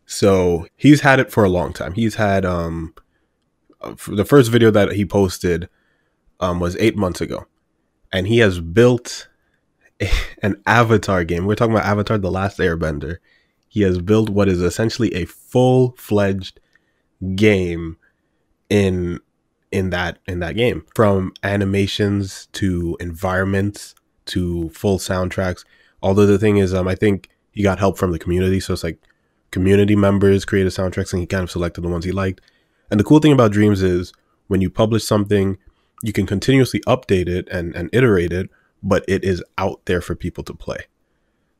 So he's had it for a long time. He's had the first video that he posted was 8 months ago. And he has built an Avatar game. We're talking about Avatar: The Last Airbender. He has built what is essentially a full-fledged game in that game, from animations to environments to full soundtracks. Although the thing is, I think he got help from the community, so it's like community members created soundtracks, and he kind of selected the ones he liked. And the cool thing about Dreams is when you publish something, you can continuously update it and iterate it, but it is out there for people to play.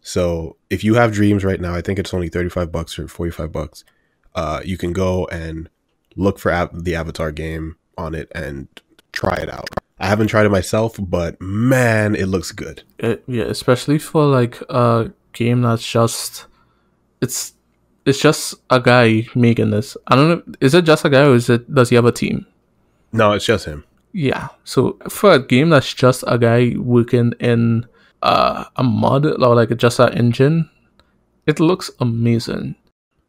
So if you have Dreams right now, I think it's only $35 or $45. You can go and look for the Avatar game on it and try it out. I haven't tried it myself, but man, it looks good.
Yeah, especially for like a game that's just it's just a guy making this. I don't know, is it just a guy or does he have a team?
No, it's just him.
Yeah, so for a game that's just a guy working in a mod or like just an engine, it looks amazing.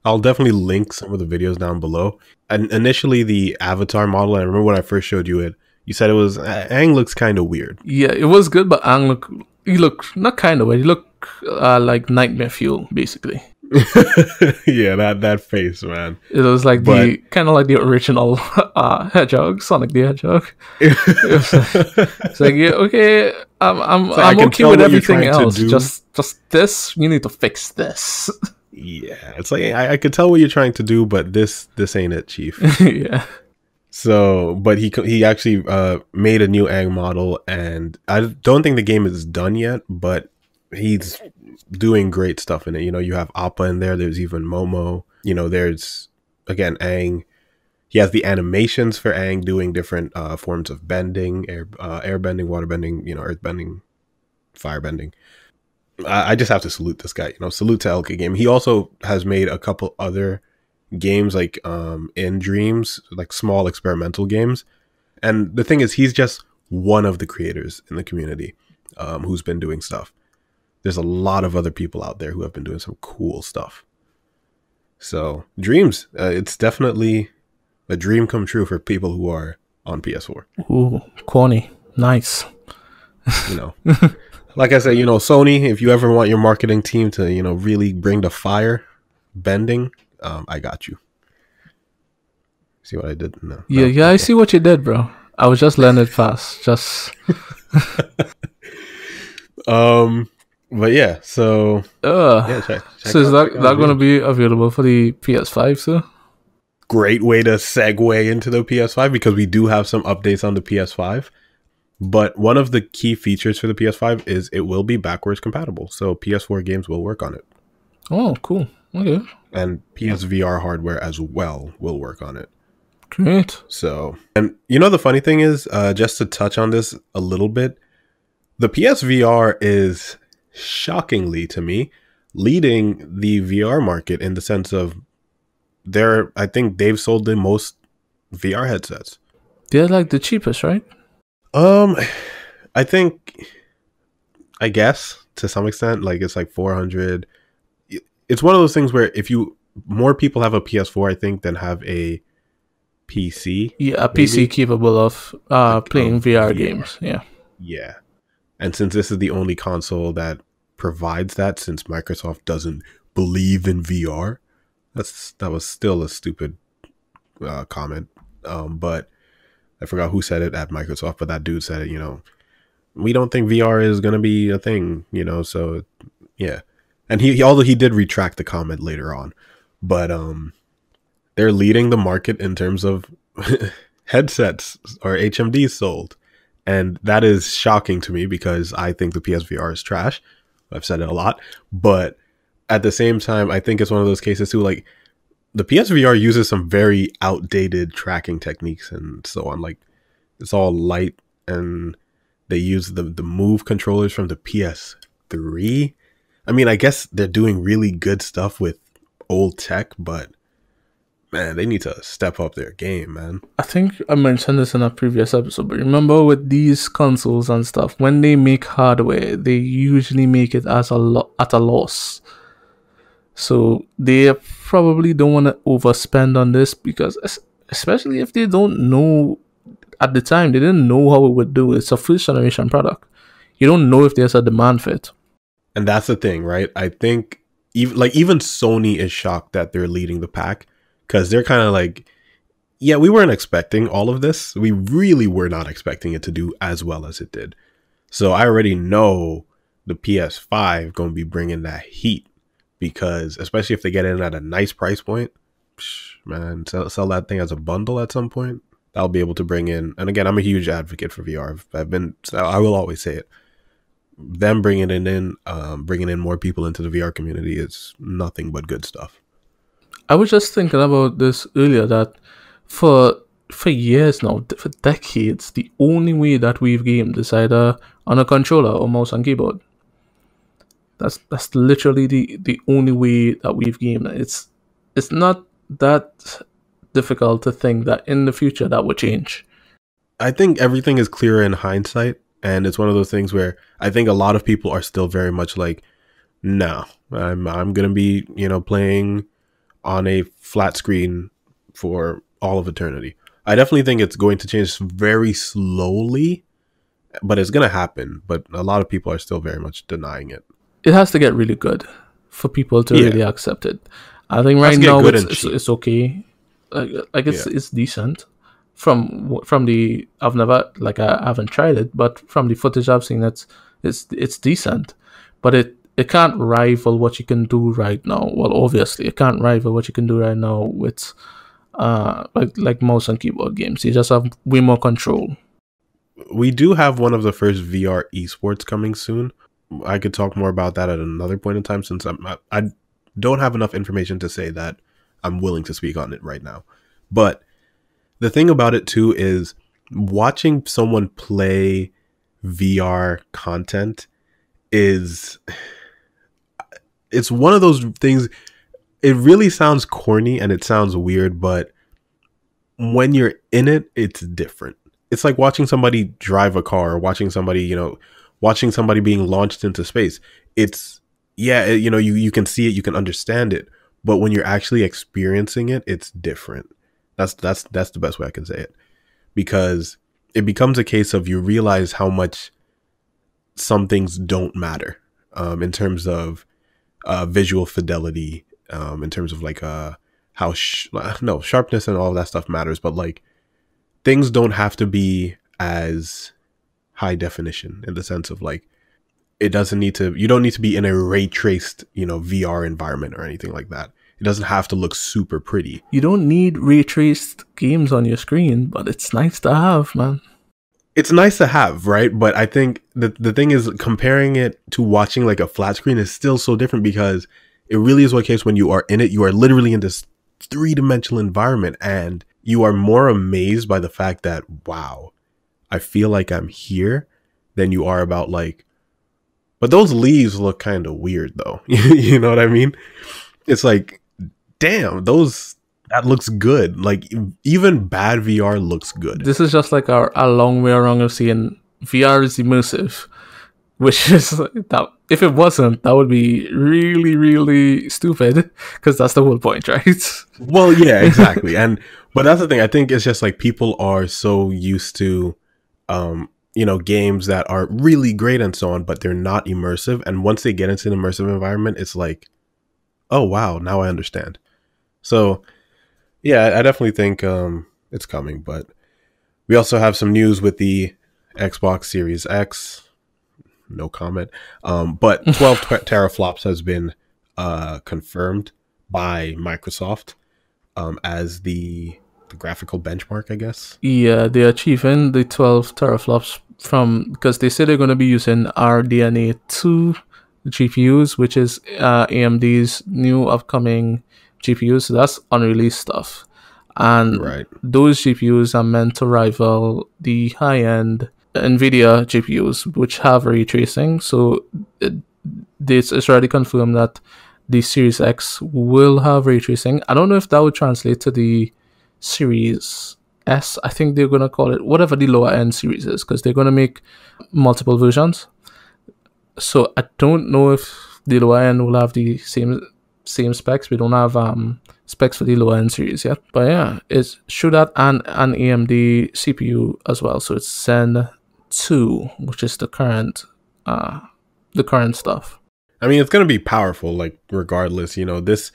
I'll definitely link some of the videos down below. And initially, the Avatar model, I remember when I first showed you it, you said it was, Aang looks kind of weird.
Yeah, it was good, but Aang looked not kind of weird. He looked like nightmare fuel, basically.
Yeah, that face, man.
It was like
But
the kind of like the original Hedgehog, Sonic the Hedgehog. It's like, yeah, okay,
it's like, I
I'm
can
okay
tell
with
what you're
everything
trying to
else.
do.
Just this, you need to fix this.
Yeah, it's like I could tell what you're trying to do, but this ain't it, Chief.
Yeah.
So, but he actually made a new Aang model, and I don't think the game is done yet, but he's doing great stuff in it. You know, you have Appa in there. There's even Momo. You know, there's again Aang. He has the animations for Aang doing different forms of bending, air bending, water bending, you know, earth bending, fire bending. I just have to salute this guy. You know, salute to Elca Game. He also has made a couple other games like In Dreams, like small experimental games. And the thing is, he's just one of the creators in the community who's been doing stuff. There's a lot of other people out there who have been doing some cool stuff. So Dreams, it's definitely a dream come true for people who are on PS4.
Ooh, corny. Nice.
You know, like I said, you know, Sony, if you ever want your marketing team to, you know, really bring the fire bending, I got you. See what I did? No.
Yeah,
no?
I see what you did, bro. I was just learning it fast. Just
but yeah, so yeah, check
so is that
out
going to be available for the PS5 too?
Great way to segue into the PS5 because we do have some updates on the PS5. But one of the key features for the PS5 is it will be backwards compatible. So PS4 games will work on it.
Oh, cool. Okay.
And PSVR hardware as well will work on it.
Great.
So, and you know, the funny thing is, just to touch on this a little bit, the PSVR is shockingly to me leading the VR market in the sense of I think they've sold the most VR headsets.
They're like the cheapest, right?
I think, I guess to some extent, like it's like 400. It's one of those things where if more people have a PS4, I think, than have a PC.
Yeah, a PC capable of playing VR games. Yeah.
Yeah. And since this is the only console that provides that, since Microsoft doesn't believe in VR, that was still a stupid comment. But I forgot who said it at Microsoft, but that dude said it, you know, we don't think VR is going to be a thing, you know, so yeah. And although he did retract the comment later on, but they're leading the market in terms of headsets or HMDs sold. And that is shocking to me because I think the PSVR is trash. I've said it a lot, but at the same time, I think it's one of those cases too, like the PSVR uses some very outdated tracking techniques and so on. Like it's all light and they use the Move controllers from the PS3. I mean, I guess they're doing really good stuff with old tech, but man, they need to step up their game, man.
I think I mentioned this in a previous episode, but remember with these consoles and stuff, when they make hardware, they usually make it at a loss. So they probably don't want to overspend on this because, especially if they don't know at the time, they didn't know how it would do. It's a first generation product. You don't know if there's a demand for it.
And that's the thing, right? I think even Sony is shocked that they're leading the pack because they're kind of like, yeah, we weren't expecting all of this. We really were not expecting it to do as well as it did. So I already know the PS5 going to be bringing that heat. Because especially if they get in at a nice price point, man, sell that thing as a bundle at some point. That'll be able to bring in. And again, I'm a huge advocate for VR. I will always say it. Them bringing in more people into the VR community is nothing but good stuff.
I was just thinking about this earlier that for years now, for decades, the only way that we've gamed is either on a controller or mouse and keyboard. That's literally the only way that we've gamed. It's not that difficult to think that in the future that would change.
I think everything is clearer in hindsight, and it's one of those things where I think a lot of people are still very much like, no, I'm gonna be, you know, playing on a flat screen for all of eternity. I definitely think it's going to change very slowly, but it's gonna happen. But a lot of people are still very much denying it.
It has to get really good for people to
Yeah.
really accept it. I think
Has
right
to get
now
good and
it's
cheap.
it's okay. Like it's decent. From the I haven't tried it, but from the footage I've seen, it's decent, but it can't rival what you can do right now. Well, obviously, it can't rival what you can do right now with like mouse and keyboard games. You just have way more control.
We do have one of the first VR esports coming soon. I could talk more about that at another point in time, since I don't have enough information to say that I'm willing to speak on it right now. But the thing about it too is watching someone play VR content is, it's one of those things. It really sounds corny and it sounds weird, but when you're in it, it's different. It's like watching somebody drive a car, or watching somebody, watching somebody being launched into space. It's, you can see it, you can understand it, but when you're actually experiencing it, it's different. That's the best way I can say it, because it becomes a case of, you realize how much some things don't matter, in terms of visual fidelity, in terms of like how sharpness and all of that stuff matters, but like things don't have to be as high definition, in the sense of like, you don't need to be in a ray traced, VR environment or anything like that. It doesn't have to look super pretty.
You don't need ray traced games on your screen, but it's nice to have, man.
It's nice to have, right? But I think the thing is, comparing it to watching like a flat screen is still so different, because it really is one case when you are in it, you are literally in this 3-dimensional environment, and you are more amazed by the fact that, wow, I feel like I'm here, than you are about like, but those leaves look kind of weird though. You know what I mean? It's like, damn, that looks good. Like, even bad VR looks good.
This is just like a long way around of saying VR is immersive, which is that if it wasn't, that would be really, really stupid, because that's the whole point, right?
Well, yeah, exactly. But that's the thing. I think it's just like, people are so used to, games that are really great and so on, but they're not immersive. And once they get into an immersive environment, it's like, oh wow, now I understand. So yeah, I definitely think it's coming. But we also have some news with the Xbox Series X. No comment. But 12 teraflops has been confirmed by Microsoft as the graphical benchmark, I guess.
Yeah, they're achieving the 12 teraflops because they say they're going to be using RDNA 2 GPUs, which is AMD's new upcoming GPUs. So that's unreleased stuff. And
Right.
those GPUs are meant to rival the high-end NVIDIA GPUs, which have ray tracing. So it's already confirmed that the Series X will have ray tracing. I don't know if that would translate to the Series S. I think they're going to call it whatever the lower end series is, because they're going to make multiple versions. So I don't know if the lower end will have the same specs. We don't have specs for the lower end series yet. But yeah, it's should have an AMD CPU as well. So it's Zen 2, which is the current stuff.
I mean, it's going to be powerful, like, regardless, this,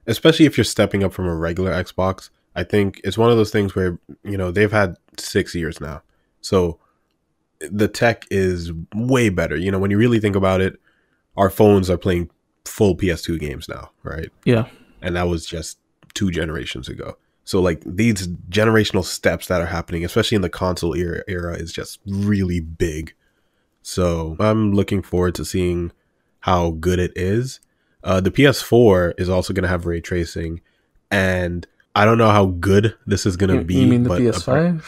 especially if you're stepping up from a regular Xbox. I think it's one of those things where, they've had 6 years now. So the tech is way better. When you really think about it, our phones are playing full PS2 games now, right?
Yeah.
And that was just 2 generations ago. So like, these generational steps that are happening, especially in the console era is just really big. So I'm looking forward to seeing how good it is. The PS4 is also going to have ray tracing, and I don't know how good this is going to be.
You mean the PS5?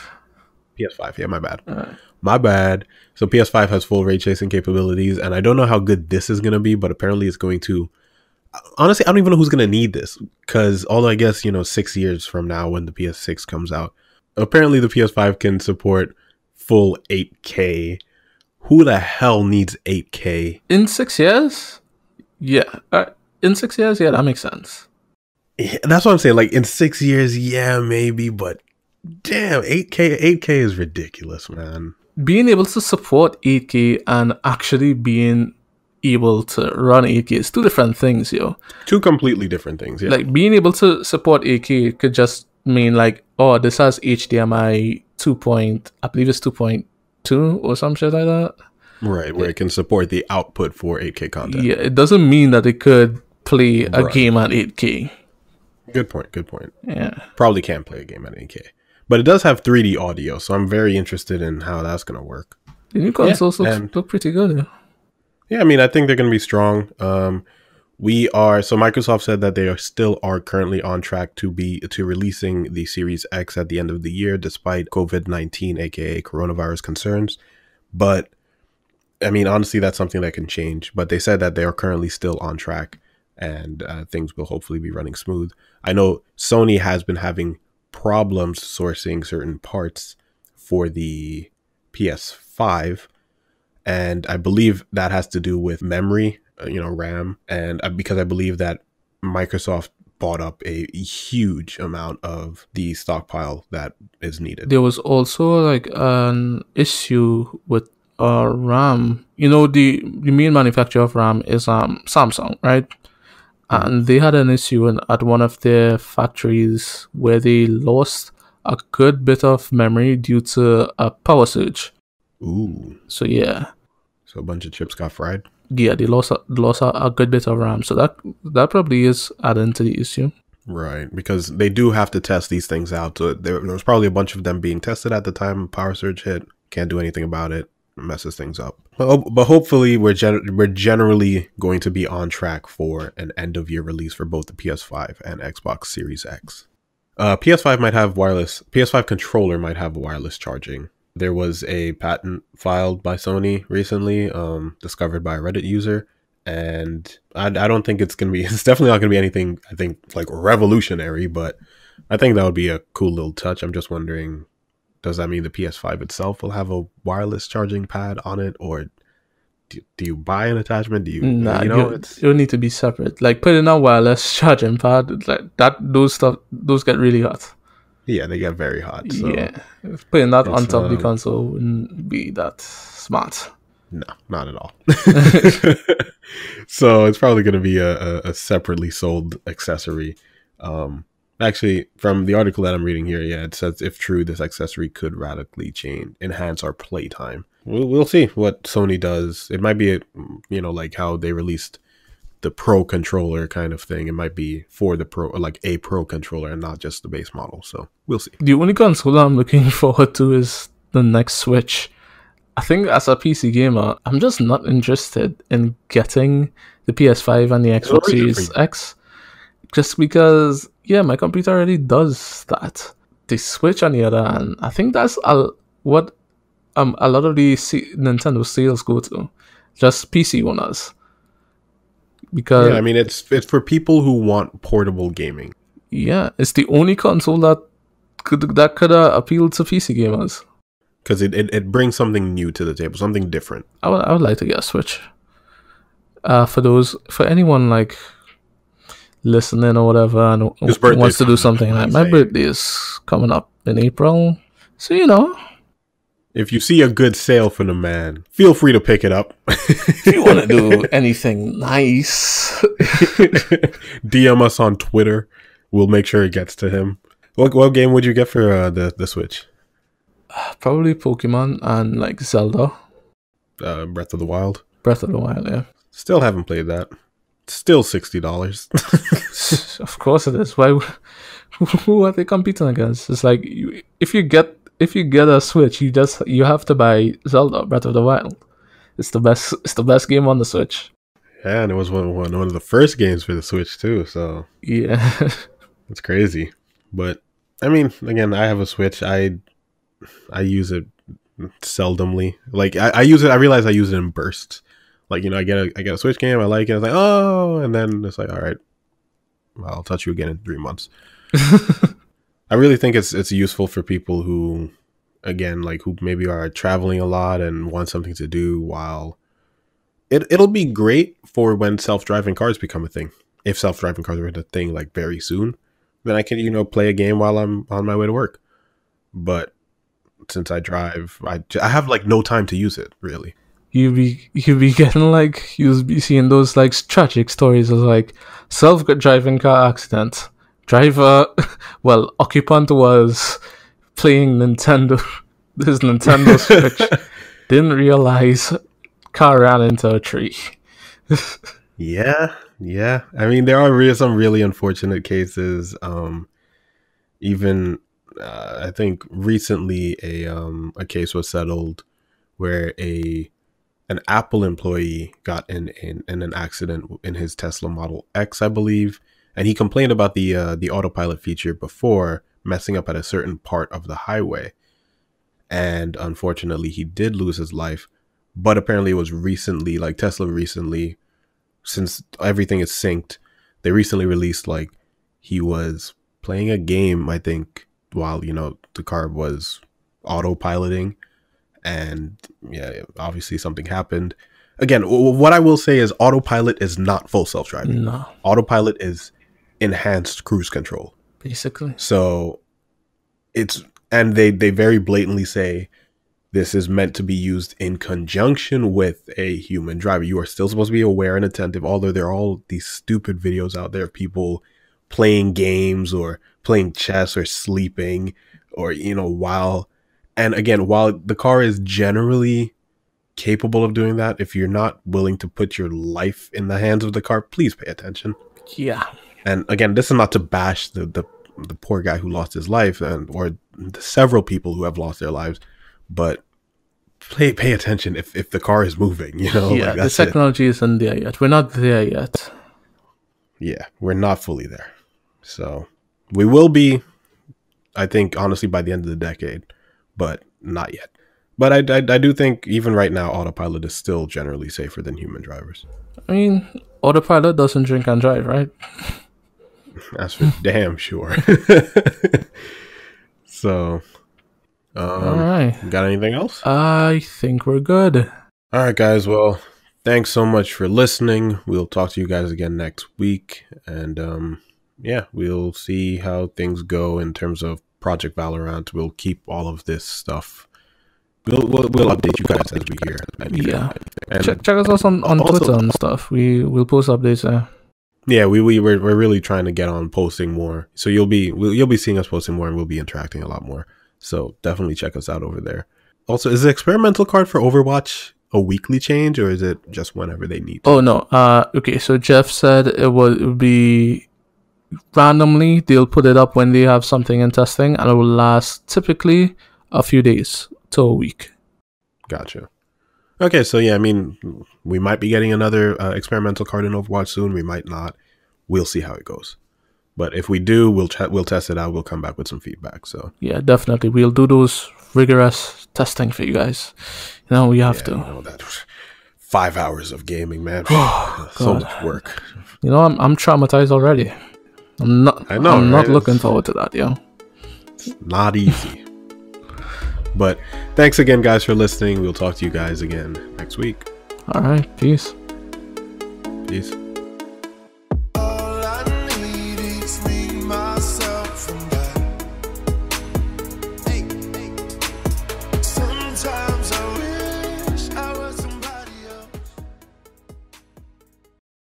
PS5, yeah, my bad. My bad. So PS5 has full ray tracing capabilities, and I don't know how good this is going to be, but apparently it's going to. Honestly, I don't even know who's going to need this, because although I guess, 6 years from now when the PS6 comes out, apparently the PS5 can support full 8K. Who the hell needs 8K?
In 6 years? Yeah. In 6 years, yeah, that makes sense.
Yeah, that's what I'm saying. Like, in 6 years, yeah, maybe, but damn, 8K is ridiculous, man.
Being able to support 8K and actually being able to run 8K. It's two different things, yo.
Two completely different things. Yeah.
Like being able to support 8K could just mean like, oh, this has HDMI 2. I believe it's 2.2 or some shit like that.
Right, where it can support the output for 8K content.
Yeah, it doesn't mean that it could play a game at 8K.
Good point. Good point.
Yeah.
Probably can't play a game at 8K. But it does have 3D audio, so I'm very interested in how that's going to work.
The new consoles look pretty good. Yeah.
Yeah, I mean, I think they're going to be strong. So Microsoft said that they still are currently on track to releasing the Series X at the end of the year, despite COVID-19, aka coronavirus concerns. But I mean, honestly, that's something that can change. But they said that they are currently still on track, and things will hopefully be running smooth. I know Sony has been having problems sourcing certain parts for the PS5. And I believe that has to do with memory, RAM. And because I believe that Microsoft bought up a huge amount of the stockpile that is needed.
There was also like an issue with RAM. The main manufacturer of RAM is Samsung, right? Mm-hmm. And they had an issue at one of their factories where they lost a good bit of memory due to a power surge.
Ooh.
So yeah.
So a bunch of chips got fried?
Yeah, they lost a good bit of RAM. So that probably is adding to the issue.
Right, because they do have to test these things out. So there was probably a bunch of them being tested at the time power surge hit. Can't do anything about it. Messes things up. But hopefully we're generally going to be on track for an end of year release for both the PS5 and Xbox Series X. PS5 controller might have wireless charging. There was a patent filed by Sony recently, discovered by a Reddit user, and I don't think it's definitely not going to be anything, I think, like revolutionary, but I think that would be a cool little touch. I'm just wondering, does that mean the PS5 itself will have a wireless charging pad on it, or do you buy an attachment?
It'll need to be separate. Like putting a wireless charging pad, like that, those get really hot.
Yeah, they get very hot. So
yeah, putting that on top of the console wouldn't be that smart.
No, not at all. So it's probably going to be a separately sold accessory. Actually, from the article that I'm reading here, yeah, it says if true, this accessory could radically enhance our playtime. We'll see what Sony does. It might be, like how they released the Pro controller kind of thing. It might be for the Pro, like a Pro controller, and not just the base model. So we'll see.
The only console I'm looking forward to is the next Switch. I think as a PC gamer, I'm just not interested in getting the PS5 and the Xbox Series X. Just because, yeah, my computer already does that. The Switch, on the other hand, I think that's what a lot of the Nintendo sales go to. Just PC owners. Because
yeah, I mean, it's for people who want portable gaming.
Yeah, it's the only console that could appeal to PC gamers.
Because it brings something new to the table, something different.
I would like to get a Switch. For anyone like listening or whatever and wants to do something like my birthday is coming up in April, so
if you see a good sale for the man, feel free to pick it up.
If you want to do anything nice,
DM us on Twitter. We'll make sure it gets to him. What game would you get for the Switch?
Probably Pokemon and like Zelda.
Breath of the Wild.
Breath of the Wild, yeah.
Still haven't played that. Still $60.
Of course it is. Why? Who are they competing against? It's like if you get a Switch, you have to buy Zelda Breath of the Wild. It's the best game on the Switch.
Yeah, and it was one of the first games for the Switch too. So
yeah,
it's crazy. But I mean, again, I have a Switch. I use it seldomly. Like I use it. I realize I use it in bursts. Like I get a Switch game. I like it. It's like, oh, and then it's like, all right, well, I'll touch you again in 3 months. I really think it's useful for people who, again, like who maybe are traveling a lot and want something to do while. It'll be great for when self-driving cars become a thing. If self-driving cars are a thing like very soon, then I can play a game while I'm on my way to work. But since I drive, I have like no time to use it really.
you be getting like you'll be seeing those like tragic stories of like self-driving car accident. Driver, well, occupant was playing Nintendo, this Nintendo Switch, didn't realize car ran into a tree.
Yeah. I mean, there are some really unfortunate cases. Even I think recently a case was settled where an Apple employee got in an accident in his Tesla Model X, I believe, and he complained about the autopilot feature before messing up at a certain part of the highway, and unfortunately he did lose his life. But apparently it was recently, like Tesla recently, since everything is synced, they recently released like he was playing a game, I think, while the car was autopiloting, and yeah, obviously something happened. Again, what I will say is autopilot is not full self-driving.
No,
Autopilot is enhanced cruise control,
basically.
so and they very blatantly say this is meant to be used in conjunction with a human driver. You are still supposed to be aware and attentive, although there are all these stupid videos out there of people playing games or playing chess or sleeping or, while the car is generally capable of doing that, if you're not willing to put your life in the hands of the car, please pay attention.
Yeah.
And again, this is not to bash the poor guy who lost his life or the several people who have lost their lives, but pay attention if the car is moving,
Yeah,
like,
the technology isn't there yet. We're not there yet.
Yeah, we're not fully there. So we will be, I think, honestly, by the end of the decade, but not yet. But I do think even right now, autopilot is still generally safer than human drivers.
I mean, autopilot doesn't drink and drive, right?
That's for damn sure. So,
all right.
Got anything else?
I think we're good.
All right, guys. Well, thanks so much for listening. We'll talk to you guys again next week. And yeah, we'll see how things go in terms of Project Valorant. We'll keep all of this stuff. We'll update you guys as we hear.
Yeah. And check us out on also, Twitter and stuff. We'll post updates there.
Yeah, we're really trying to get on posting more. So you'll be seeing us posting more, and we'll be interacting a lot more. So definitely check us out over there. Also, is the experimental card for Overwatch a weekly change, or is it just whenever they need to?
Oh no. Okay, so Jeff said it would be randomly. They'll put it up when they have something in testing, and it will last typically a few days to a week.
Gotcha. Okay, so yeah, I mean, we might be getting another experimental card in Overwatch soon. We might not. We'll see how it goes. But if we do, we'll test it out. We'll come back with some feedback. So
yeah, definitely, we'll do those rigorous testing for you guys. We have to.
That 5 hours of gaming, man. So much work.
I'm traumatized already. I'm not looking forward to that, yo.
It's not easy. But thanks again, guys, for listening. We'll talk to you guys again next week.
All right. Peace.
Peace.